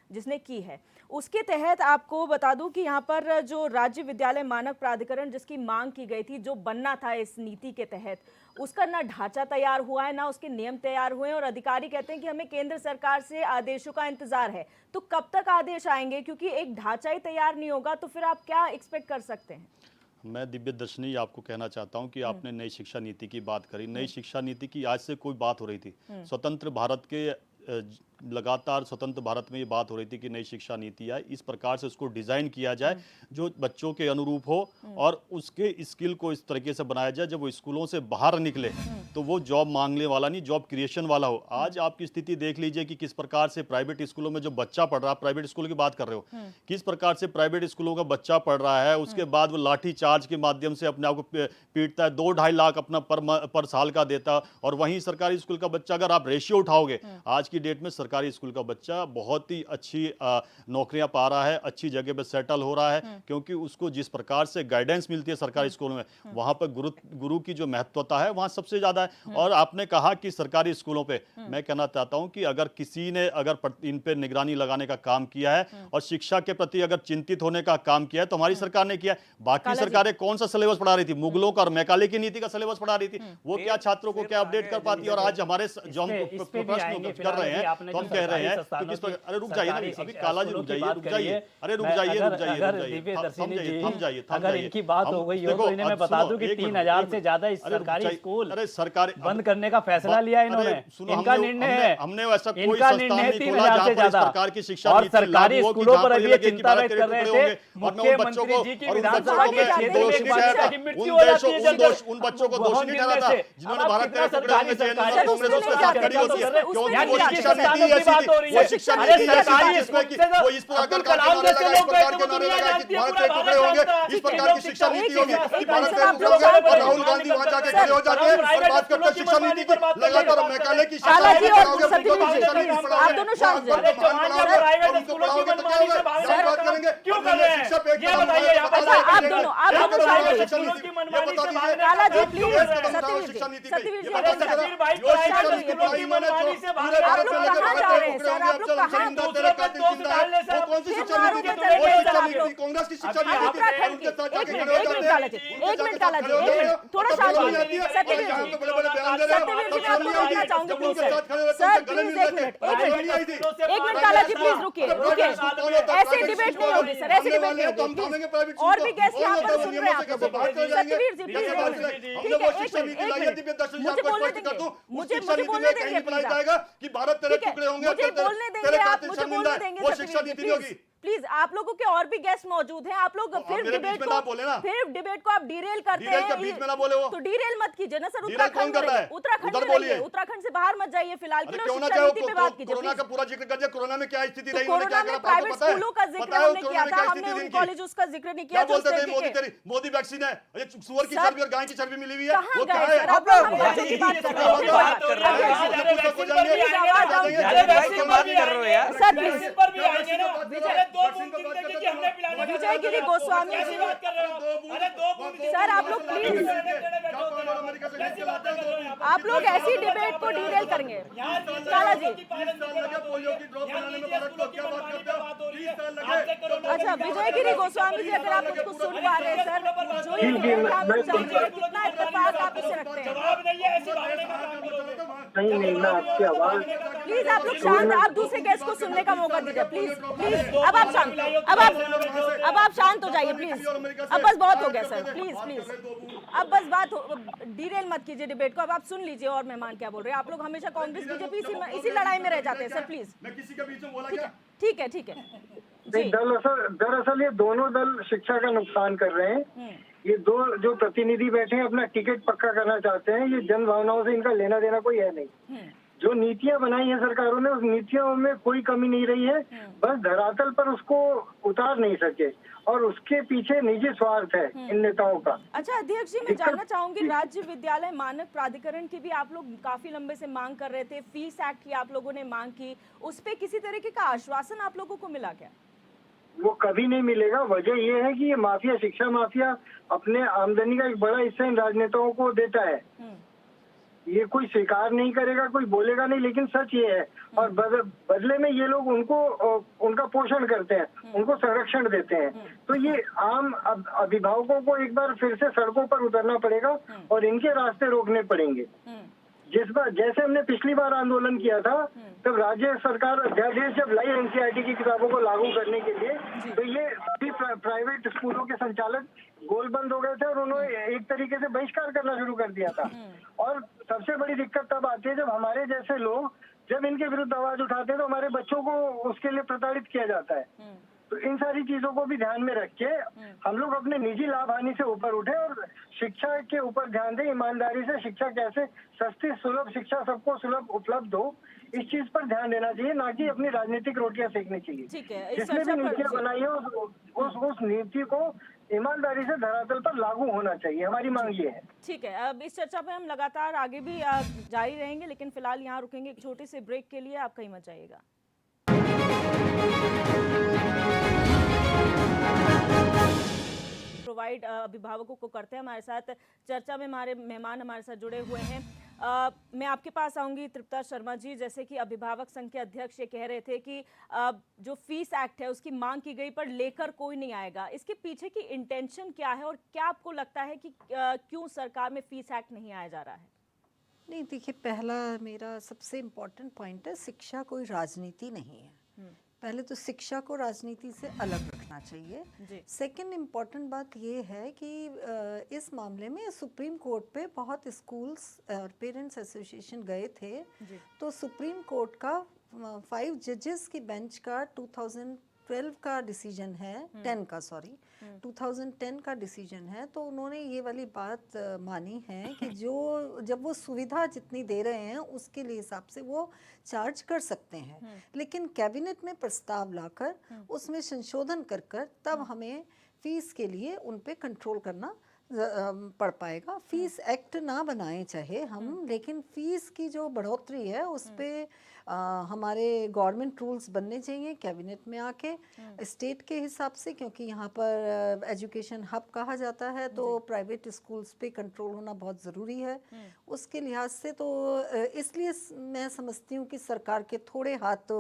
Speaker 1: जिसने की है, उसके तहत आपको बता दूं कि यहाँ पर जो राज्य विद्यालय मानक प्राधिकरण जिसकी मांग की गई थी, जो बनना था इस नीति के तहत, उसका ना ढांचा तैयार हुआ है, ना उसके नियम तैयार हुए हैं और अधिकारी कहते हैं कि हमें केंद्र सरकार से आदेशों का इंतजार है। तो कब तक आदेश आएंगे, क्योंकि एक ढांचा ही तैयार नहीं होगा तो फिर आप क्या एक्सपेक्ट कर सकते हैं?
Speaker 7: मैं दिव्य दर्शनी आपको कहना चाहता हूं कि आपने नई शिक्षा नीति की बात करी। नई शिक्षा नीति की आज से कोई बात हो रही थी, स्वतंत्र भारत के लगातार स्वतंत्र भारत में ये बात हो रही थी कि नई शिक्षा नीति आए, इस प्रकार से उसको डिजाइन किया जाए जो बच्चों के अनुरूप हो और उसके स्किल को इस तरीके से बनाया जाए जब वो स्कूलों से बाहर निकले तो वो जॉब मांगने वाला नहीं, जॉब क्रिएशन वाला हो। आज आपकी स्थिति देख लीजिए कि किस प्रकार से प्राइवेट स्कूलों में जो बच्चा पढ़ रहा है, प्राइवेट स्कूल की बात कर रहे हो, किस प्रकार से प्राइवेट स्कूलों का बच्चा पढ़ रहा है, उसके बाद वो लाठी चार्ज के माध्यम से अपने आप को पीटता है, 2-2.5 लाख अपना पर साल का देता, और वहीं सरकारी स्कूल का बच्चा, अगर आप रेशियो उठाओगे आज की डेट में सरकारी स्कूल का बच्चा बहुत ही अच्छी नौकरियां पा रहा है, अच्छी जगह पे सेटल हो रहा है, क्योंकि उसको जिस प्रकार से गाइडेंस मिलती है सरकारी स्कूलों में, वहां पर गुरु की जो महत्वता है वहां सबसे ज्यादा है। और आपने कहा कि सरकारी स्कूलों पे, मैं कहना चाहता हूं कि अगर किसी ने इन पे निगरानी लगाने का काम किया है और शिक्षा के प्रति अगर चिंतित होने का काम किया है तो हमारी सरकार ने किया। बाकी सरकारें कौन सा सिलेबस पढ़ा रही थी? मुगलों का और मैकाले की नीति का सिलेबस पढ़ा रही थी, वो क्या छात्रों को क्या अपडेट कर पाती है? और आज हमारे जो हम प्रश्न कर रहे हैं तो हम कह रहे हैं, अरे रुक जाइए ना, अभी काला जी रुक जाइए, अरे रुक जाइए,
Speaker 8: अगर इनकी बात हो गई हो तो इन्हें मैं बता दूं कि 3000 से ज्यादा सरकारी स्कूल बंद करने का फैसला लिया इन्होंने। इनका निर्णय है,
Speaker 7: हमने वैसा कोई
Speaker 8: इनका निर्णय है 3000 से ज्यादा
Speaker 7: सरकार की शिक्षा
Speaker 8: और सरकारी स्कूलों पर अभी चिंता व्यक्त कर रहे थे मुख्यमंत्री जी की विधानसभा के क्षेत्र में एक बच्चे की मृत्यु हो जाती है,
Speaker 7: उन बच्चों को दोषी नहीं ठहराता जिन्होंने भारत के टुकड़े में कांग्रेस उसके साथ खड़ी होती है, क्योंकि वो शिक्षा नीति ऐसी थी, वो शिक्षा नीति ऐसी थी जिसमें कि वो इस प्रकार का नारे लगा, इस प्रकार के नारे लगा कि भारत के टुकड़े होंगे, इस प्रकार की शिक्षा नीति होगी कि भारत के टुकड़े होंगे। और राहुल गांधी वहां जाके खड़े हो जाते हैं और बात करते हैं शिक्षा नीति की, लगातार मैकाले की शिक्षा नीति पढ़ाओगे,
Speaker 1: आप दोनों शांत
Speaker 7: बात करेंगे,
Speaker 8: क्यों कर रहे हैं? ये बताइए यहाँ पर
Speaker 1: आप दोनों शांत होइए। काला जी प्लीज, सत्यवीर जी आप लोग कहाँ जा रहे हैं सर? आप लोग कहाँ?
Speaker 11: कांग्रेस की शिक्षा
Speaker 1: एक मिनट काला जी, थोड़ा शांत होइए। सत्यवीर जी मैं आपको रोकना चाहूंगी प्लीज सर, प्लीज एक मिनट काला जी प्लीज रुकिए। ऐसे डिबेट नहीं होगी सर, ऐसे डिबेट नहीं होगी। और भी गेस्ट यहाँ पर सुन रहे हैं आप लोग। सत्यवीर जी प्लीज, मुझे बोलने देंगे, मुझे बोलने देंगे प्लीज,
Speaker 11: कि भारत तेरे टुकड़े होंगे,
Speaker 1: मुझे बोलने देंगे आप, मुझे बोलने देंगे।
Speaker 11: वो शिक्षा नीति नहीं होगी।
Speaker 1: प्लीज आप लोगों के और भी गेस्ट मौजूद हैं, आप लोग फिर डिबेट को आप डिरेल करते हैं।
Speaker 11: बीच में ना बोले वो,
Speaker 1: तो डिरेल मत कीजिए ना सर।
Speaker 11: उत्तराखंड
Speaker 1: उत्तराखंड उत्तराखंड से बाहर मत जाइए फिलहाल के लिए, शिक्षा नीति पे बात कीजिए।
Speaker 11: कोरोना का पूरा जिक्र कीजिए, कोरोना में क्या स्थिति रही,
Speaker 1: कोरोना में प्राइवेट स्कूलों का जिक्र हमने किया था, हमने उन कॉलेजों का जिक्र नहीं किया।
Speaker 11: बोलते थे मोदी तेरी मोदी वैक्सीन है, ये सुअर की चर्बी और गाय की चर्बी मिली हुई है,
Speaker 1: वो क्या है? विजय गिरी गोस्वामी सर, आप लोग प्लीज, आप लोग ऐसी डिबेट को डिरेल करेंगे। काला जी अच्छा, विजय गिरी गोस्वामी जी अगर आप उसको सुन पा रहे हैं सर, जो ये कितना इत्तेफाक आप इसे रखते हैं।
Speaker 5: नहीं मैं आपकी आवाज
Speaker 1: प्लीज आप लोग शांत, आप दूसरे गेस्ट को सुनने का मौका दीजिए प्लीज प्लीज। अब आप शांत, अब आप शांत हो जाइए प्लीज। अब बस बहुत हो गया सर, प्लीज अब बस बात हो, डिरेल मत कीजिए डिबेट को। अब आप सुन लीजिए और मेहमान क्या बोल रहे हैं। आप लोग हमेशा कांग्रेस बीजेपी इसी लड़ाई में रह जाते हैं सर, प्लीज।
Speaker 11: मैं किसी के बीच में बोला क्या?
Speaker 1: ठीक है जी।
Speaker 5: दरअसल ये दोनों दल शिक्षा का नुकसान कर रहे हैं। ये दो जो प्रतिनिधि बैठे हैं अपना टिकट पक्का करना चाहते हैं। ये जन भावनाओं से इनका लेना देना कोई है नहीं। जो नीतियां बनाई हैं सरकारों ने, उस नीतियों में कोई कमी नहीं रही है, बस धरातल पर उसको उतार नहीं सके और उसके पीछे निजी स्वार्थ है इन नेताओं का।
Speaker 1: अच्छा अध्यक्ष जी, मैं जानना चाहूंगी, राज्य विद्यालय मानक प्राधिकरण की भी आप लोग काफी लंबे से मांग कर रहे थे, फीस एक्ट की आप लोगों ने मांग की, उस पे किसी तरीके का आश्वासन आप लोगों को मिला क्या?
Speaker 5: वो कभी नहीं मिलेगा। वजह ये है कि ये माफिया, शिक्षा माफिया अपने आमदनी का एक बड़ा हिस्सा इन राजनेताओं को देता है। ये कोई स्वीकार नहीं करेगा, कोई बोलेगा नहीं, लेकिन सच ये है। और बदले में ये लोग उनका पोषण करते हैं, उनको संरक्षण देते हैं। तो ये आम अभिभावकों को एक बार फिर से सड़कों पर उतरना पड़ेगा और इनके रास्ते रोकने पड़ेंगे। जैसे हमने पिछली बार आंदोलन किया था, तब राज्य सरकार अध्यादेश जब लाई एनसीईआरटी की किताबों को लागू करने के लिए, तो ये सभी प्राइवेट स्कूलों के संचालक गोलबंद हो गए थे और उन्होंने एक तरीके से बहिष्कार करना शुरू कर दिया था। और सबसे बड़ी दिक्कत तब आती है जब हमारे जैसे लोग जब इनके विरुद्ध आवाज उठाते हैं तो हमारे बच्चों को उसके लिए प्रताड़ित किया जाता है। तो इन सारी चीजों को भी ध्यान में रख के हम लोग अपने निजी लाभ हानि से ऊपर उठे और शिक्षा के ऊपर ध्यान दें। ईमानदारी से शिक्षा कैसे सस्ती सुलभ शिक्षा सबको सुलभ उपलब्ध हो, इस चीज पर ध्यान देना चाहिए, ना कि अपनी राजनीतिक रोटियां सेकने चाहिए। जिसने भी नीतियां बनाई है उस नीति को ईमानदारी से धरातल पर लागू होना चाहिए। हमारी मांग ये है।
Speaker 1: ठीक है, अब इस चर्चा पे हम लगातार आगे भी जारी रहेंगे, लेकिन फिलहाल यहाँ रुकेंगे एक छोटे से ब्रेक के लिए। आप कहीं मत जाइएगा। प्रोवाइड अभिभावकों को करते हैं। हमारे साथ चर्चा में हमारे मेहमान हमारे साथ जुड़े हुए हैं। मैं आपके पास आऊंगी तृप्ता शर्मा जी। जैसे कि अभिभावक संघ के अध्यक्ष ये कह रहे थे कि जो फीस एक्ट है उसकी मांग की गई पर लेकर कोई नहीं आएगा, इसके पीछे की इंटेंशन क्या है और क्या आपको लगता है कि क्यों सरकार में फीस एक्ट नहीं आया जा रहा है?
Speaker 6: नहीं देखिए, पहला मेरा सबसे इम्पोर्टेंट पॉइंट है, शिक्षा कोई राजनीति नहीं है। पहले तो शिक्षा को राजनीति से अलग रखना चाहिए। सेकंड इम्पॉर्टेंट बात ये है कि इस मामले में सुप्रीम कोर्ट पे बहुत स्कूल्स और पेरेंट्स एसोसिएशन गए थे, तो सुप्रीम कोर्ट का 5 जजेस की बेंच का 2012 का डिसीजन है, 2010 का डिसीजन है। तो उन्होंने ये वाली बात मानी है कि जब वो सुविधा जितनी दे रहे हैं उसके लिए हिसाब से वो चार्ज कर सकते हैं, लेकिन कैबिनेट में प्रस्ताव लाकर उसमें संशोधन कर तब हमें फीस के लिए उन पे कंट्रोल करना पढ़ पाएगा। फीस एक्ट ना बनाए चाहे हम, लेकिन फीस की जो बढ़ोतरी है उस पे हमारे गवर्नमेंट रूल्स बनने चाहिए कैबिनेट में आके स्टेट के हिसाब से, क्योंकि यहाँ पर एजुकेशन हब कहा जाता है, तो प्राइवेट स्कूल्स पे कंट्रोल होना बहुत ज़रूरी है। उसके लिहाज से तो इसलिए मैं समझती हूँ कि सरकार के थोड़े हाथ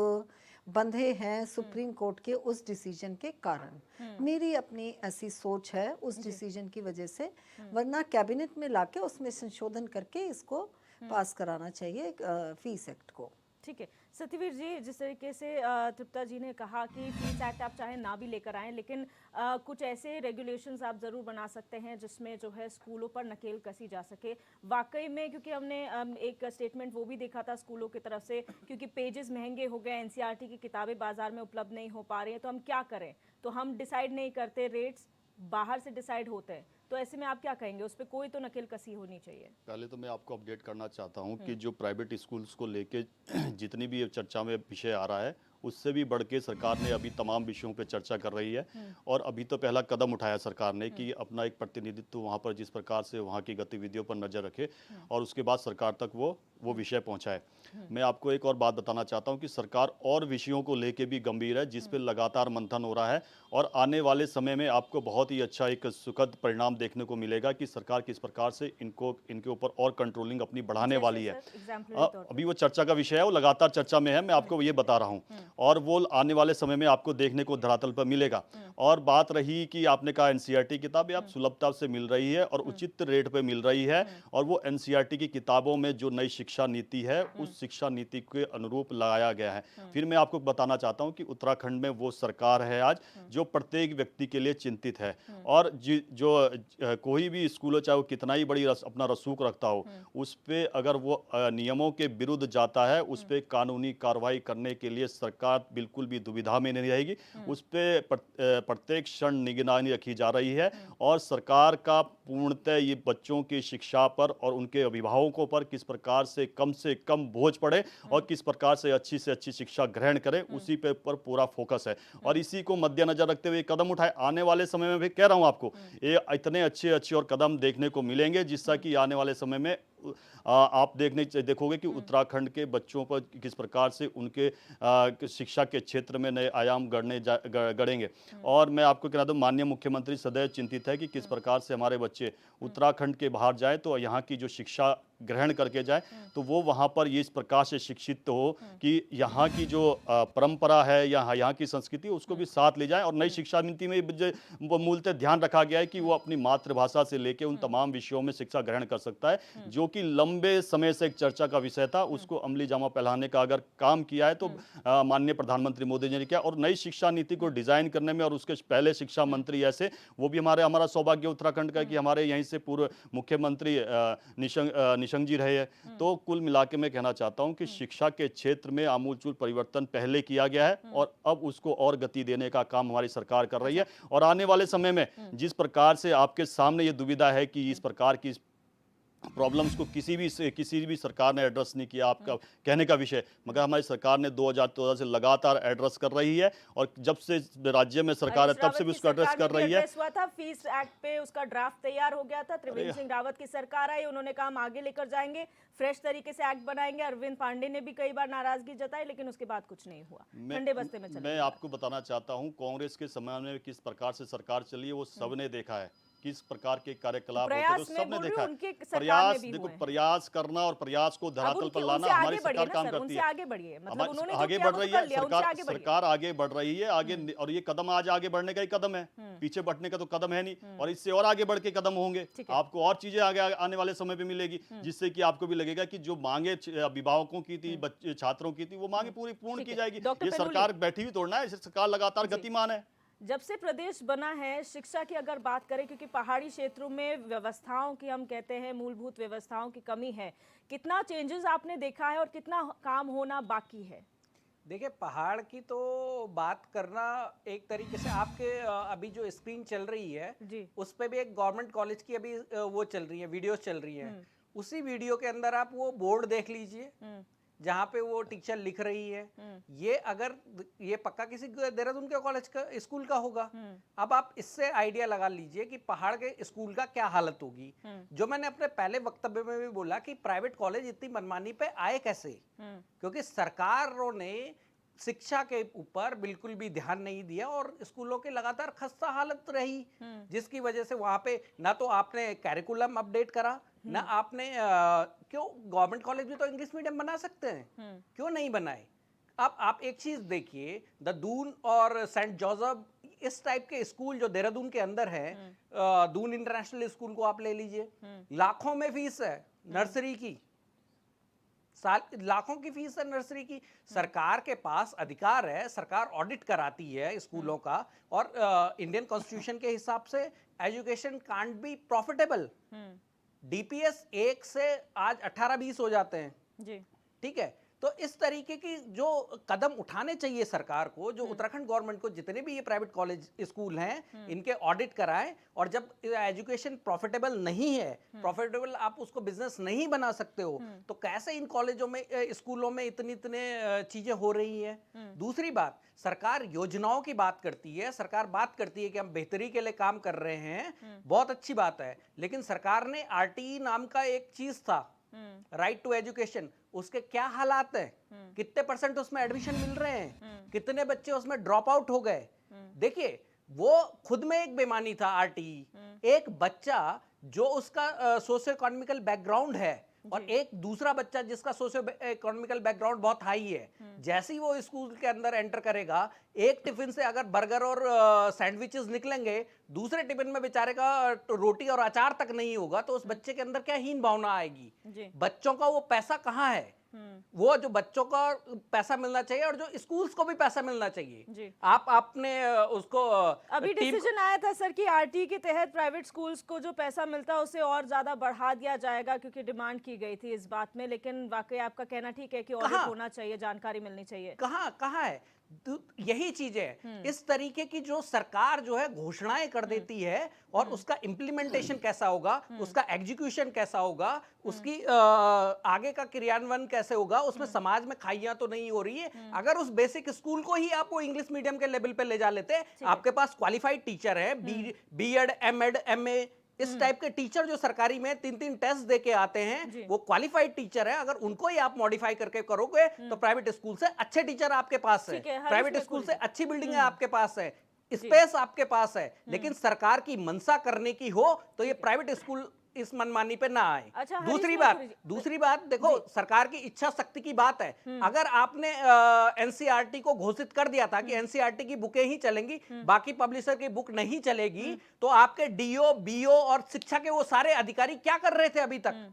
Speaker 6: बंधे हैं सुप्रीम कोर्ट के उस डिसीजन के कारण। मेरी अपनी ऐसी सोच है उस डिसीजन की वजह से, वरना कैबिनेट में लाके उसमें संशोधन करके इसको पास कराना चाहिए फीस एक्ट को।
Speaker 1: ठीक है सत्यवीर जी, जिस तरीके से तृप्ता जी ने कहा कि फीस एक्ट आप चाहे ना भी लेकर आएं, लेकिन कुछ ऐसे रेगुलेशंस आप ज़रूर बना सकते हैं जिसमें जो है स्कूलों पर नकेल कसी जा सके वाकई में, क्योंकि हमने एक स्टेटमेंट वो भी देखा था स्कूलों की तरफ से, क्योंकि पेजेस महंगे हो गए, एनसीईआरटी की किताबें बाजार में उपलब्ध नहीं हो पा रही हैं, तो हम क्या करें, तो हम डिसाइड नहीं करते, रेट्स बाहर से डिसाइड होते हैं, तो ऐसे में आप क्या कहेंगे, उस पर कोई तो नकेल कसी होनी चाहिए?
Speaker 7: पहले तो मैं आपको अपडेट करना चाहता हूं कि जो प्राइवेट स्कूल्स को लेके जितनी भी चर्चा में विषय आ रहा है, उससे भी बढ़ के सरकार ने अभी तमाम विषयों पे चर्चा कर रही है। और अभी तो पहला कदम उठाया सरकार ने कि अपना एक प्रतिनिधित्व वहाँ पर जिस प्रकार से वहाँ की गतिविधियों पर नज़र रखे और उसके बाद सरकार तक वो विषय पहुँचाए। मैं आपको एक और बात बताना चाहता हूँ कि सरकार और विषयों को लेके भी गंभीर है, जिस पर लगातार मंथन हो रहा है, और आने वाले समय में आपको बहुत ही अच्छा एक सुखद परिणाम देखने को मिलेगा कि सरकार किस प्रकार से इनके ऊपर और कंट्रोलिंग अपनी बढ़ाने वाली है। अभी वो चर्चा का विषय है, वो लगातार चर्चा में है, मैं आपको ये बता रहा हूँ, और वो आने वाले समय में आपको देखने को धरातल पर मिलेगा। और बात रही कि आपने कहा एनसीईआरटी किताबें आप सुलभता से मिल रही है और उचित रेट पे मिल रही है, और वो एनसीईआरटी की किताबों में जो नई शिक्षा नीति है उस शिक्षा नीति के अनुरूप लगाया गया है। फिर मैं आपको बताना चाहता हूं कि उत्तराखंड में वो सरकार है आज जो प्रत्येक व्यक्ति के लिए चिंतित है, और जो कोई भी स्कूल हो चाहे वो कितना ही बड़ी अपना रसूख रखता हो, उस पर अगर वो नियमों के विरुद्ध जाता है, उस पर कानूनी कार्रवाई करने के लिए सरकार बिल्कुल भी दुविधा में नहीं रहेगी। उस पर प्रत्येक क्षण निगरानी रखी जा रही है, और सरकार का पूर्णतः ये बच्चों की शिक्षा पर और उनके अभिभावकों पर किस प्रकार से कम बोझ पड़े और किस प्रकार से अच्छी शिक्षा ग्रहण करें, उसी पे पर पूरा फोकस है। और इसी को मद्देनजर रखते हुए कदम उठाए। आने वाले समय में भी कह रहा हूं आपको, ये इतने अच्छे और कदम देखने को मिलेंगे जिससा कि आने वाले समय में आप देखोगे कि उत्तराखंड के बच्चों पर किस प्रकार से उनके शिक्षा के क्षेत्र में नए आयाम गढ़ेंगे। और मैं आपको कह दूं, माननीय मुख्यमंत्री सदैव चिंतित है कि किस प्रकार से हमारे बच्चे उत्तराखंड के बाहर जाए तो यहाँ की जो शिक्षा ग्रहण करके जाए, तो वो वहाँ पर ये इस प्रकार से शिक्षित हो कि यहाँ की जो परंपरा है या यहाँ की संस्कृति उसको भी साथ ले जाए। और नई शिक्षा नीति में वो मूलतः ध्यान रखा गया है कि वो अपनी मातृभाषा से लेकर उन तमाम विषयों में शिक्षा ग्रहण कर सकता है, जो कि लंबे समय से एक चर्चा का विषय था। उसको अमली जामा पहनाने का अगर काम किया है तो माननीय प्रधानमंत्री मोदी जी ने किया, और नई शिक्षा नीति को डिजाइन करने में, और उसके पहले शिक्षा मंत्री ऐसे, वो भी हमारा सौभाग्य उत्तराखंड का कि हमारे यहीं से पूर्व मुख्यमंत्री निशंक जी रहे हैं। तो कुल मिला के मैं कहना चाहता हूं कि शिक्षा के क्षेत्र में आमूलचूल परिवर्तन पहले किया गया है, और अब उसको और गति देने का काम हमारी सरकार कर रही है। और आने वाले समय में जिस प्रकार से आपके सामने ये दुविधा है कि इस प्रकार की प्रॉब्लम्स को किसी भी सरकार ने एड्रेस नहीं किया, आपका कहने का विषय, मगर हमारी सरकार ने 2014 से लगातार एड्रेस कर रही है, और जब से राज्य में सरकार है तब से भी उसको एड्रेस कर रही है।
Speaker 1: हुआ था फीस एक्ट पे, उसका ड्राफ्ट तैयार हो गया था, त्रिवेंद्र सिंह रावत की सरकार आई, उन्होंने कहा हम आगे लेकर जाएंगे, फ्रेश तरीके से एक्ट बनाएंगे। अरविंद पांडे ने भी कई बार नाराजगी जताई, लेकिन उसके बाद कुछ नहीं हुआ, ठंडे बस्ते में चला।
Speaker 7: मैं आपको बताना चाहता हूँ कांग्रेस के समय में किस प्रकार से सरकार चली है वो सबने देखा है, किस प्रकार के कार्यकलाप होते तो सबने देखा है। प्रयास करना और प्रयास को धरातल पर लाना हमारी सरकार काम करती है।
Speaker 1: आगे बढ़िए, मतलब उन्होंने
Speaker 7: आगे बढ़ रही है सरकार आगे बढ़ रही है आगे, और ये कदम आज आगे बढ़ने का ही कदम है, पीछे बढ़ने का तो कदम है नहीं, और इससे और आगे बढ़ के कदम होंगे। आपको और चीजें आगे आने वाले समय पे मिलेगी, जिससे कि आपको भी लगेगा कि जो मांगे अभिभावकों की थी, बच्चे छात्रों की थी, वो मांगे पूर्ण की जाएगी। ये सरकार बैठी हुई तोड़ना है, सरकार लगातार गतिमान है।
Speaker 1: जब से प्रदेश बना है, शिक्षा की अगर बात करें, क्योंकि पहाड़ी क्षेत्रों में व्यवस्थाओं की, हम कहते हैं मूलभूत व्यवस्थाओं की कमी है, कितना चेंजेस आपने देखा है और कितना काम होना बाकी है?
Speaker 9: देखिए, पहाड़ की तो बात करना एक तरीके से, आपके अभी जो स्क्रीन चल रही है उस पे भी एक गवर्नमेंट कॉलेज की अभी वो चल रही है, वीडियोस चल रही है। उसी वीडियो के अंदर आप वो बोर्ड देख लीजिए जहाँ पे वो टीचर लिख रही है, ये अगर ये पक्का किसी देहरादून के कॉलेज का स्कूल का होगा। अब आप इससे आइडिया लगा लीजिए कि पहाड़ के स्कूल का क्या हालत होगी। जो मैंने अपने पहले वक्तव्य में भी बोला कि प्राइवेट कॉलेज इतनी मनमानी पे आए कैसे, क्योंकि सरकारों ने शिक्षा के ऊपर बिल्कुल भी ध्यान नहीं दिया और स्कूलों की लगातार खस्ता हालत रही, जिसकी वजह से वहां पे ना तो आपने कैरिकुलम अपडेट करा, ना आपने क्यों गवर्नमेंट कॉलेज में तो इंग्लिश मीडियम बना सकते हैं, क्यों नहीं बनाए। अब आप एक चीज देखिए, द दून और सेंट जोसेफ इस टाइप के स्कूल जो देहरादून के अंदर है, दून इंटरनेशनल स्कूल को आप ले लीजिए, लाखों में फीस है नर्सरी की, लाखों की फीस है नर्सरी की। सरकार के पास अधिकार है, सरकार ऑडिट कराती है स्कूलों का, और इंडियन कॉन्स्टिट्यूशन के हिसाब से education can't be profitable. DPS 1 से आज 18-20 हो जाते हैं जी, ठीक है। तो इस तरीके की जो कदम उठाने चाहिए सरकार को, जो उत्तराखंड गवर्नमेंट को, जितने भी ये प्राइवेट कॉलेज स्कूल हैं इनके ऑडिट कराएं, और जब एजुकेशन प्रॉफिटेबल नहीं है, प्रॉफिटेबल आप उसको बिजनेस नहीं बना सकते हो, तो कैसे इन कॉलेजों में स्कूलों में इतनी चीजें हो रही हैं। दूसरी बात, सरकार योजनाओं की बात करती है, सरकार बात करती है कि हम बेहतरी के लिए काम कर रहे हैं, बहुत अच्छी बात है, लेकिन सरकार ने आरटीई नाम का एक चीज था, राइट टू एजुकेशन, उसके क्या हालात है, कितने % उसमें एडमिशन मिल रहे हैं, कितने बच्चे उसमें ड्रॉप आउट हो गए। देखिए वो खुद में एक बेईमानी था आरटीई। एक बच्चा जो उसका सोशियो इकोनॉमिकल बैकग्राउंड है और एक दूसरा बच्चा जिसका सोशियो इकोनॉमिकल बैकग्राउंड बहुत हाई है, जैसे ही वो स्कूल के अंदर एंटर करेगा, एक टिफिन से अगर बर्गर और सैंडविचेस निकलेंगे, दूसरे टिफिन में बेचारे का रोटी और अचार तक नहीं होगा, तो उस बच्चे के अंदर क्या हीन भावना आएगी। बच्चों का वो पैसा कहाँ है, वो जो बच्चों का पैसा मिलना चाहिए और जो स्कूल्स को भी पैसा मिलना चाहिए। आपने उसको
Speaker 1: अभी डिसीजन आया था सर कि आरटी के तहत प्राइवेट स्कूल्स को जो पैसा मिलता है उसे और ज्यादा बढ़ा दिया जाएगा, क्योंकि डिमांड की गई थी इस बात में, लेकिन वाकई आपका कहना ठीक है कि ऑडिट होना चाहिए, जानकारी मिलनी चाहिए।
Speaker 9: कहाँ है, यही चीज है। इस तरीके की जो सरकार जो है घोषणाएं कर देती है और उसका इंप्लीमेंटेशन कैसा होगा, उसका एग्जीक्यूशन कैसा होगा, उसकी आगे का क्रियान्वयन कैसे होगा, उसमें समाज में खाइयां तो नहीं हो रही है। अगर उस बेसिक स्कूल को ही आप वो इंग्लिश मीडियम के लेवल पे ले जा लेते, आपके पास क्वालिफाइड टीचर है, बीएड, एमएड, एमए, इस टाइप के टीचर जो सरकारी में 3-3 टेस्ट दे के आते हैं, वो क्वालिफाइड टीचर है। अगर उनको ही आप मॉडिफाई करके करोगे तो प्राइवेट स्कूल से अच्छे टीचर आपके पास है, प्राइवेट स्कूल से अच्छी बिल्डिंग आपके पास है, स्पेस आपके पास है, लेकिन सरकार की मंशा करने की हो तो ये प्राइवेट स्कूल इस मनमानी पे ना आए।
Speaker 1: अच्छा,
Speaker 9: दूसरी बात देखो, सरकार की इच्छा शक्ति की बात है। अगर आपने एनसीईआरटी को घोषित कर दिया था कि एनसीईआरटी की बुकें ही चलेंगी, बाकी पब्लिशर की बुक नहीं चलेगी, तो आपके डीओ, बीओ और शिक्षा के वो सारे अधिकारी क्या कर रहे थे अभी तक,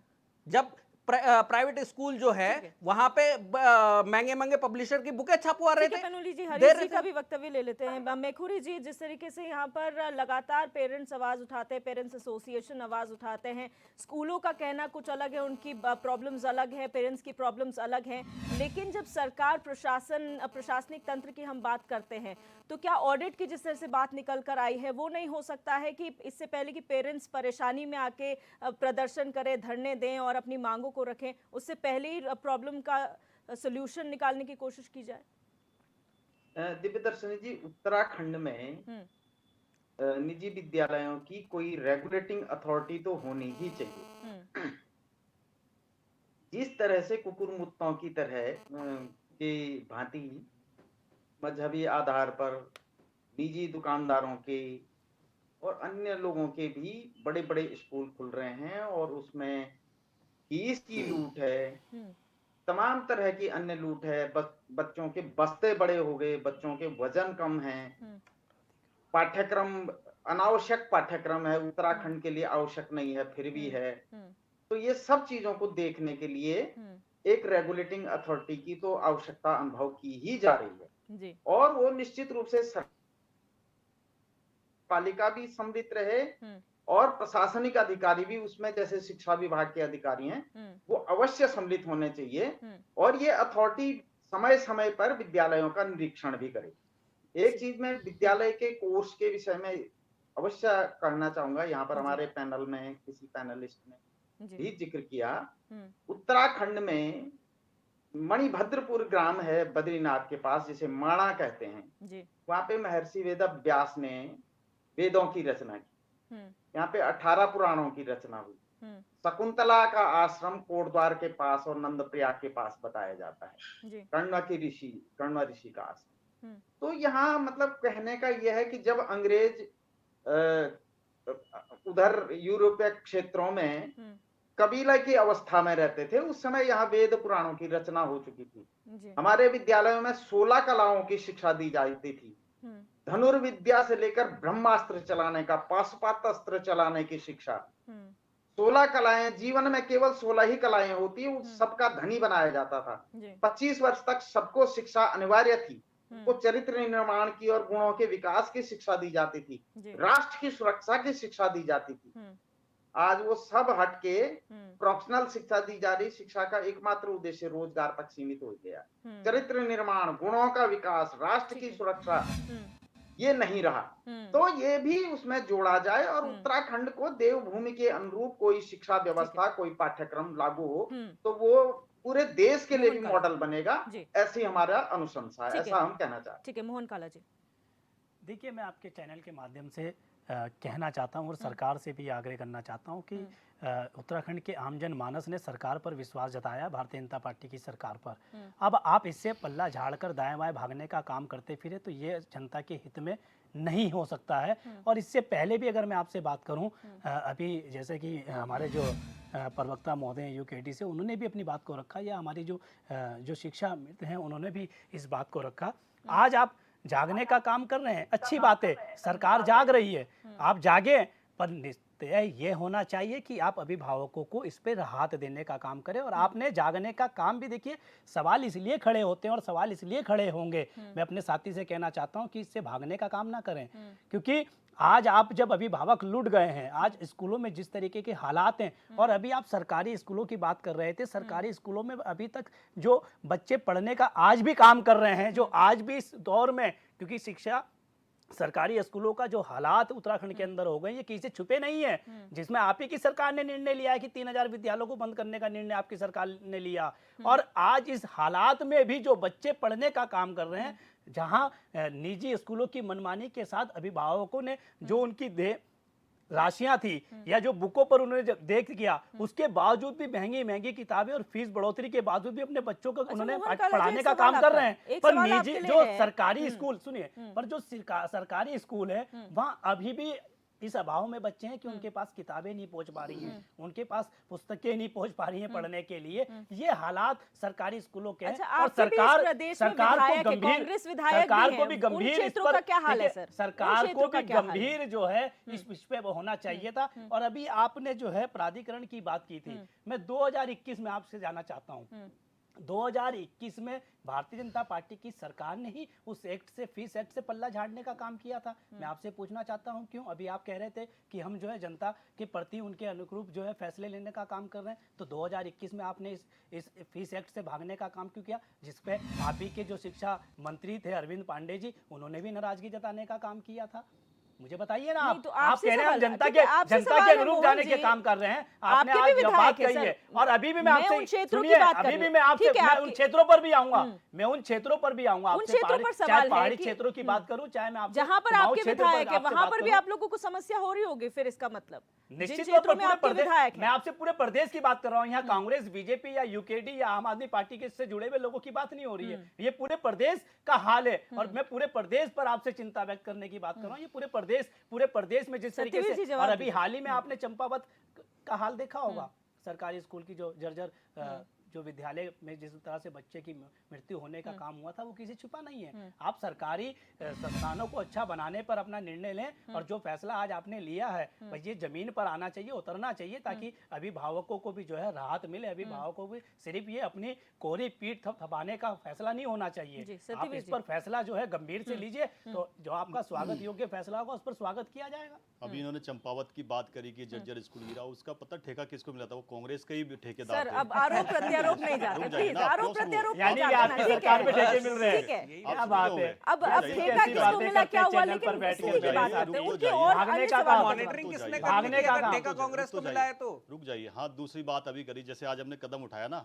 Speaker 9: जब प्राइवेट स्कूल जो है वहां पे महंगे महंगे पब्लिशर की बुकें छपवा रहे थे।
Speaker 1: पनुली जी, हरीश जी का भी वक्तव्य ले लेते हैं। मेखुरी जी, जिस तरीके से यहाँ पर लगातार पेरेंट्स आवाज उठाते हैं, पेरेंट्स एसोसिएशन आवाज उठाते हैं, स्कूलों का कहना कुछ अलग है, उनकी प्रॉब्लम्स अलग है, पेरेंट्स की प्रॉब्लम्स अलग हैं, लेकिन जब सरकार प्रशासनिक तंत्र की हम बात करते हैं, तो क्या ऑडिट की जिस तरह से बात निकल कर आई है, वो नहीं हो सकता है कि इससे पहले कि पेरेंट्स परेशानी में आके प्रदर्शन करें, धरने दें और अपनी मांगों को रखें, उससे पहले ही प्रॉब्लम का सॉल्यूशन निकालने की कोशिश की जाए?
Speaker 10: दिव्यदर्शनी जी, उत्तराखंड में निजी विद्यालयों की कोई रेगुलेटिंग अथॉरिटी तो होनी ही चाहिए। जिस तरह से कुकुरमुत्तों की तरह की भांति मजहबी आधार पर निजी दुकानदारों के और अन्य लोगों के भी बड़े बड़े स्कूल खुल रहे हैं और उसमें फीस की लूट है, तमाम तरह की अन्य लूट है, बच्चों के बस्ते बड़े हो गए, बच्चों के वजन कम हैं, पाठ्यक्रम अनावश्यक पाठ्यक्रम है, उत्तराखंड के लिए आवश्यक नहीं है फिर भी है। तो ये सब चीजों को देखने के लिए एक रेगुलेटिंग अथॉरिटी की तो आवश्यकता अनुभव की ही जा रही है, और वो निश्चित रूप से पालिका भी सम्मिलित रहे और प्रशासनिक अधिकारी भी उसमें, जैसे शिक्षा विभाग के अधिकारी हैं, वो अवश्य सम्मिलित होने चाहिए, और ये अथॉरिटी समय समय पर विद्यालयों का निरीक्षण भी करे। एक चीज मैं विद्यालय के कोर्स के विषय में अवश्य कहना चाहूंगा, यहाँ पर हमारे पैनल में किसी पैनलिस्ट ने भी जिक्र किया, उत्तराखंड में मणिभद्रपुर ग्राम है बद्रीनाथ के पास, जिसे माणा कहते हैं
Speaker 1: जी।
Speaker 10: वहां पे महर्षि वेद व्यास ने वेदों की रचना की। यहाँ पे 18 पुराणों की रचना हुई। शकुंतला का आश्रम कोटद्वार के पास और नंदप्रयाग के पास बताया जाता है। कण्व ऋषि का आश्रम। तो यहाँ मतलब कहने का यह है कि जब अंग्रेज उधर यूरोपीय क्षेत्रों में कबीला की अवस्था में रहते थे, उस समय यहाँ वेद पुराणों की रचना हो चुकी थी। हमारे विद्यालयों में 16 कलाओं की शिक्षा दी जाती थी। धनुर्विद्या से लेकर ब्रह्मास्त्र चलाने का, पाशुपात अस्त्र चलाने की शिक्षा। 16 कलाएं, जीवन में केवल 16 ही कलाएं होती है, सबका धनी बनाया जाता था। 25 वर्ष तक सबको शिक्षा अनिवार्य थी। उनको चरित्र निर्माण की और गुणों के विकास की शिक्षा दी जाती थी, राष्ट्र की सुरक्षा की शिक्षा दी जाती थी। आज वो सब हटके प्रोफेशनल शिक्षा दी जा रही। शिक्षा का एकमात्र उद्देश्य रोजगार तक सीमित हो गया। चरित्र निर्माण, गुणों का विकास, राष्ट्र की सुरक्षा ये नहीं रहा। तो ये भी उसमें जोड़ा जाए और उत्तराखंड को देवभूमि के अनुरूप कोई शिक्षा व्यवस्था, कोई पाठ्यक्रम लागू हो तो वो पूरे देश के लिए भी मॉडल बनेगा। ऐसी हमारा अनुशंसा है, ऐसा हम कहना चाहते हैं।
Speaker 1: ठीक है, मोहन काला जी।
Speaker 8: देखिए, मैं आपके चैनल के माध्यम से कहना चाहता हूँ और सरकार से भी आग्रह करना चाहता हूँ कि उत्तराखंड के आमजन मानस ने सरकार पर विश्वास जताया, भारतीय जनता पार्टी की सरकार पर। अब आप इससे पल्ला झाड़कर दाएं बाएं भागने का काम करते फिरे तो ये जनता के हित में नहीं हो सकता है। और इससे पहले भी अगर मैं आपसे बात करूं, अभी जैसे कि हमारे जो प्रवक्ता महोदय यूकेडी से, उन्होंने भी अपनी बात को रखा, या हमारी जो शिक्षा मित्र हैं उन्होंने भी इस बात को रखा। आज आप जागने का काम कर रहे हैं, अच्छी बात है, सरकार जाग रही है, आप जागे, पर निश्चय ये होना चाहिए कि आप अभिभावकों को इस पे राहत देने का काम करें। और आपने जागने का काम भी, देखिए सवाल इसलिए खड़े होते हैं और सवाल इसलिए खड़े होंगे, मैं अपने साथी से कहना चाहता हूं कि इससे भागने का काम ना करें, क्योंकि आज आप जब अभिभावक लुट गए हैं, आज स्कूलों में जिस तरीके के हालात हैं, और अभी आप सरकारी स्कूलों की बात कर रहे थे, सरकारी स्कूलों में अभी तक जो बच्चे पढ़ने का आज भी काम कर रहे हैं, जो आज भी इस दौर में, क्योंकि शिक्षा सरकारी स्कूलों का जो हालात उत्तराखंड के अंदर हो गए, ये किसी से छुपे नहीं है, जिसमें आप ही की सरकार ने निर्णय लिया है कि 3000 विद्यालयों को बंद करने का निर्णय आपकी सरकार ने लिया। और आज इस हालात में भी जो बच्चे पढ़ने का काम कर रहे हैं, जहां निजी स्कूलों की मनमानी के साथ अभिभावकों ने जो उनकी राशियां थी या जो बुकों पर उन्होंने जब देख किया, उसके बावजूद भी महंगी महंगी किताबें और फीस बढ़ोतरी के बावजूद भी अपने बच्चों को उन्होंने पढ़ाने का काम कर रहे हैं। पर निजी जो सरकारी स्कूल, सुनिए, पर जो सरकारी स्कूल है वहां अभी भी इस अभाव में बच्चे हैं कि उनके पास किताबें नहीं पहुंच पा रही हैं, उनके पास पुस्तकें नहीं पहुंच पा रही हैं पढ़ने के लिए। ये हालात सरकारी स्कूलों के हैं। और सरकार को गंभीर, सरकार को भी गंभीर, इस पर सरकार को भी गंभीर जो है इस विषय पे होना चाहिए था। और अभी आपने जो है प्राधिकरण की बात की थी, मैं 2021 में आपसे जानना चाहता हूँ, 2021 में भारतीय जनता पार्टी की सरकार ने ही उस एक्ट से, फीस एक्ट से पल्ला झाड़ने का काम किया था। मैं आपसे पूछना चाहता हूं क्यों? अभी आप कह रहे थे कि हम जो है जनता के प्रति उनके अनुरूप जो है फैसले लेने का काम कर रहे हैं, तो 2021 में आपने इस फीस एक्ट से भागने का काम क्यों किया, जिसपे आप ही के जो शिक्षा मंत्री थे अरविंद पांडे जी, उन्होंने भी नाराजगी जताने का काम किया था? मुझे बताइए ना। आप कह रहे हैं जनता के अनुरूप जाने के काम कर रहे हैं, आपने आज जो बात कही है। और अभी भी मैं आपसे, सुनिए, अभी भी मैं आपसे, मैं उन क्षेत्रों पर भी आऊंगा, मैं उन क्षेत्रों पर भी आऊंगा आपसे, चाहे पहाड़ी क्षेत्रों की बात करूं, चाहे मैं आपसे
Speaker 1: जहां पर आपके विधायक है वहां पर भी आप लोगों को समस्या हो रही होगी, फिर इसका मतलब
Speaker 8: निश्चित तौर पर मैं आपसे पूरे प्रदेश की बात कर रहा हूँ। यहाँ कांग्रेस, बीजेपी या यूकेडी या आम आदमी पार्टी के से जुड़े हुए लोगों की बात नहीं हो रही है, ये पूरे प्रदेश का हाल है। और मैं पूरे प्रदेश पर आपसे चिंता व्यक्त करने की बात कर रहा हूँ। ये पूरे प्रदेश में जिस तरीके से, और अभी हाल ही में आपने चंपावत का हाल देखा होगा, सरकारी स्कूल की जो जर्जर जो विद्यालय में जिस तरह से बच्चे की मृत्यु होने का काम हुआ था, वो किसी छुपा नहीं है। आप सरकारी संस्थानों को अच्छा बनाने पर अपना निर्णय लें, और जो फैसला आज आपने लिया है भाई ये जमीन पर आना चाहिए, उतरना चाहिए, ताकि अभिभावकों को भी जो है राहत मिले। अभिभावकों को भी सिर्फ ये अपनी कोरी पीठ थपथपाने का फैसला नहीं होना चाहिए। आप इस पर फैसला जो है गंभीर से लीजिए, तो जो आपका स्वागत योग्य फैसला होगा उस पर स्वागत किया जाएगा।
Speaker 7: अभी इन्होंने चंपावत की बात करी कि जर्जर स्कूल गिरा, उसका पता ठेका किसको मिला था? वो कांग्रेस के ही ठेकेदार थे।
Speaker 1: अब आरोप प्रत्यारोप नहीं जाते, प्लीज आरोप प्रत्यारोप
Speaker 8: यानी कि आपकी सरकार में ठेके मिल रहे हैं,
Speaker 1: ठीक है।
Speaker 8: क्या बात है?
Speaker 1: अब ठेका किसको मिला, क्या हुआ, लेकिन सीधी सी बात आते हैं उनकी, और
Speaker 8: भागने का काम,
Speaker 9: मॉनिटरिंग किसने
Speaker 8: भागने का काम,
Speaker 9: ठेका कांग्रेस को मिला है तो
Speaker 7: रुक जाइए। हाँ, दूसरी बात अभी करी, जैसे आज हमने कदम उठाया ना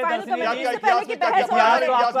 Speaker 1: फाइनल
Speaker 8: प्रियदर्शनी
Speaker 1: कमेंट
Speaker 8: जी,
Speaker 1: इससे पहले कि बहस और
Speaker 11: इतिहास
Speaker 1: बढ़े।
Speaker 11: में
Speaker 8: आपको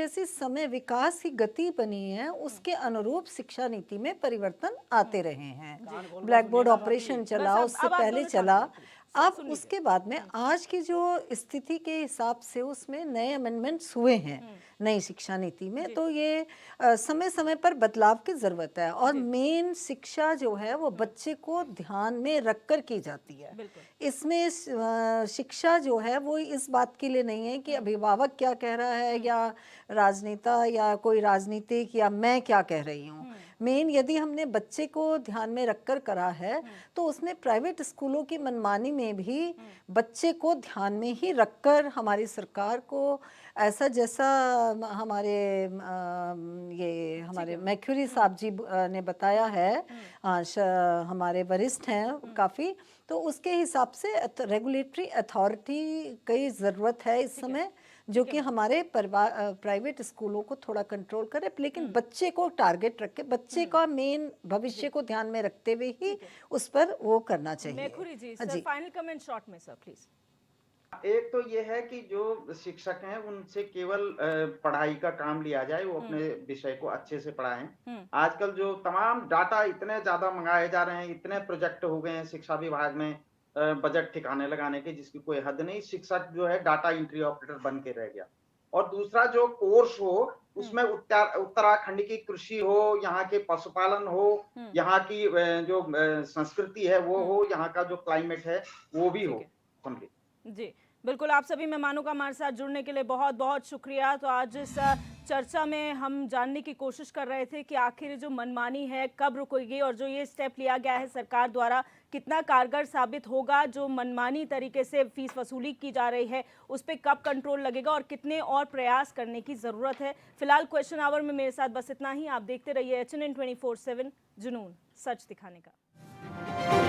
Speaker 6: जैसी समय विकास की गति बनी है उसके अनुरूप शिक्षा नीति में परिवर्तन आते रहे हैं। ब्लैक बोर्ड ऑपरेशन चला, उससे पहले चला, अब उसके बाद में आज की जो स्थिति के हिसाब से उसमें नए अमेंडमेंट्स हुए हैं नई शिक्षा नीति में, तो ये समय समय पर बदलाव की ज़रूरत है। और मेन शिक्षा जो है वो बच्चे को ध्यान में रखकर की जाती है। इसमें शिक्षा जो है वो इस बात के लिए नहीं है कि अभिभावक क्या कह रहा है या राजनेता या कोई राजनीतिक या मैं क्या कह रही हूँ। मेन यदि हमने बच्चे को ध्यान में रखकर करा है तो उसमें प्राइवेट स्कूलों की मनमानी में भी बच्चे को ध्यान में ही रखकर हमारी सरकार को ऐसा जैसा हमारे ये हमारे मैक्यूरी साहब जी ने बताया है, हमारे वरिष्ठ हैं काफ़ी, तो उसके हिसाब से रेगुलेटरी अथॉरिटी की ज़रूरत है इस समय। जो कि हमारे प्राइवेट स्कूलों को थोड़ा कंट्रोल करे, लेकिन बच्चे को टारगेट रख के, बच्चे का मेन भविष्य को ध्यान में रखते हुए ही उस पर वो करना चाहिए।
Speaker 1: मेखुरी जी, सर फाइनल कमेंट शॉर्ट में सर प्लीज।
Speaker 10: एक तो ये है कि जो शिक्षक हैं उनसे केवल पढ़ाई का काम लिया जाए, वो अपने विषय को अच्छे से पढ़ाएं। आजकल जो तमाम डाटा इतने ज्यादा मंगाए जा रहे हैं, इतने प्रोजेक्ट हो गए हैं शिक्षा विभाग में बजट ठिकाने लगाने के, जिसकी कोई हद नहीं। शिक्षक जो है डाटा एंट्री ऑपरेटर बन के रह गया। और दूसरा जो कोर्स हो उसमें उत्तराखंड की कृषि हो, यहाँ के पशुपालन हो, यहाँ की जो संस्कृति है वो हो, यहाँ का जो क्लाइमेट है वो भी हो कंप्लीट।
Speaker 1: जी बिल्कुल, आप सभी मेहमानों का हमारे साथ जुड़ने के लिए बहुत बहुत शुक्रिया। तो आज इस चर्चा में हम जानने की कोशिश कर रहे थे कि आखिर जो मनमानी है कब रुकेगी और जो ये स्टेप लिया गया है सरकार द्वारा कितना कारगर साबित होगा। जो मनमानी तरीके से फीस वसूली की जा रही है उस पर कब कंट्रोल लगेगा और कितने और प्रयास करने की ज़रूरत है। फिलहाल क्वेश्चन आवर में मेरे साथ बस इतना ही। आप देखते रहिए HNN 24/7, जुनून सच दिखाने का।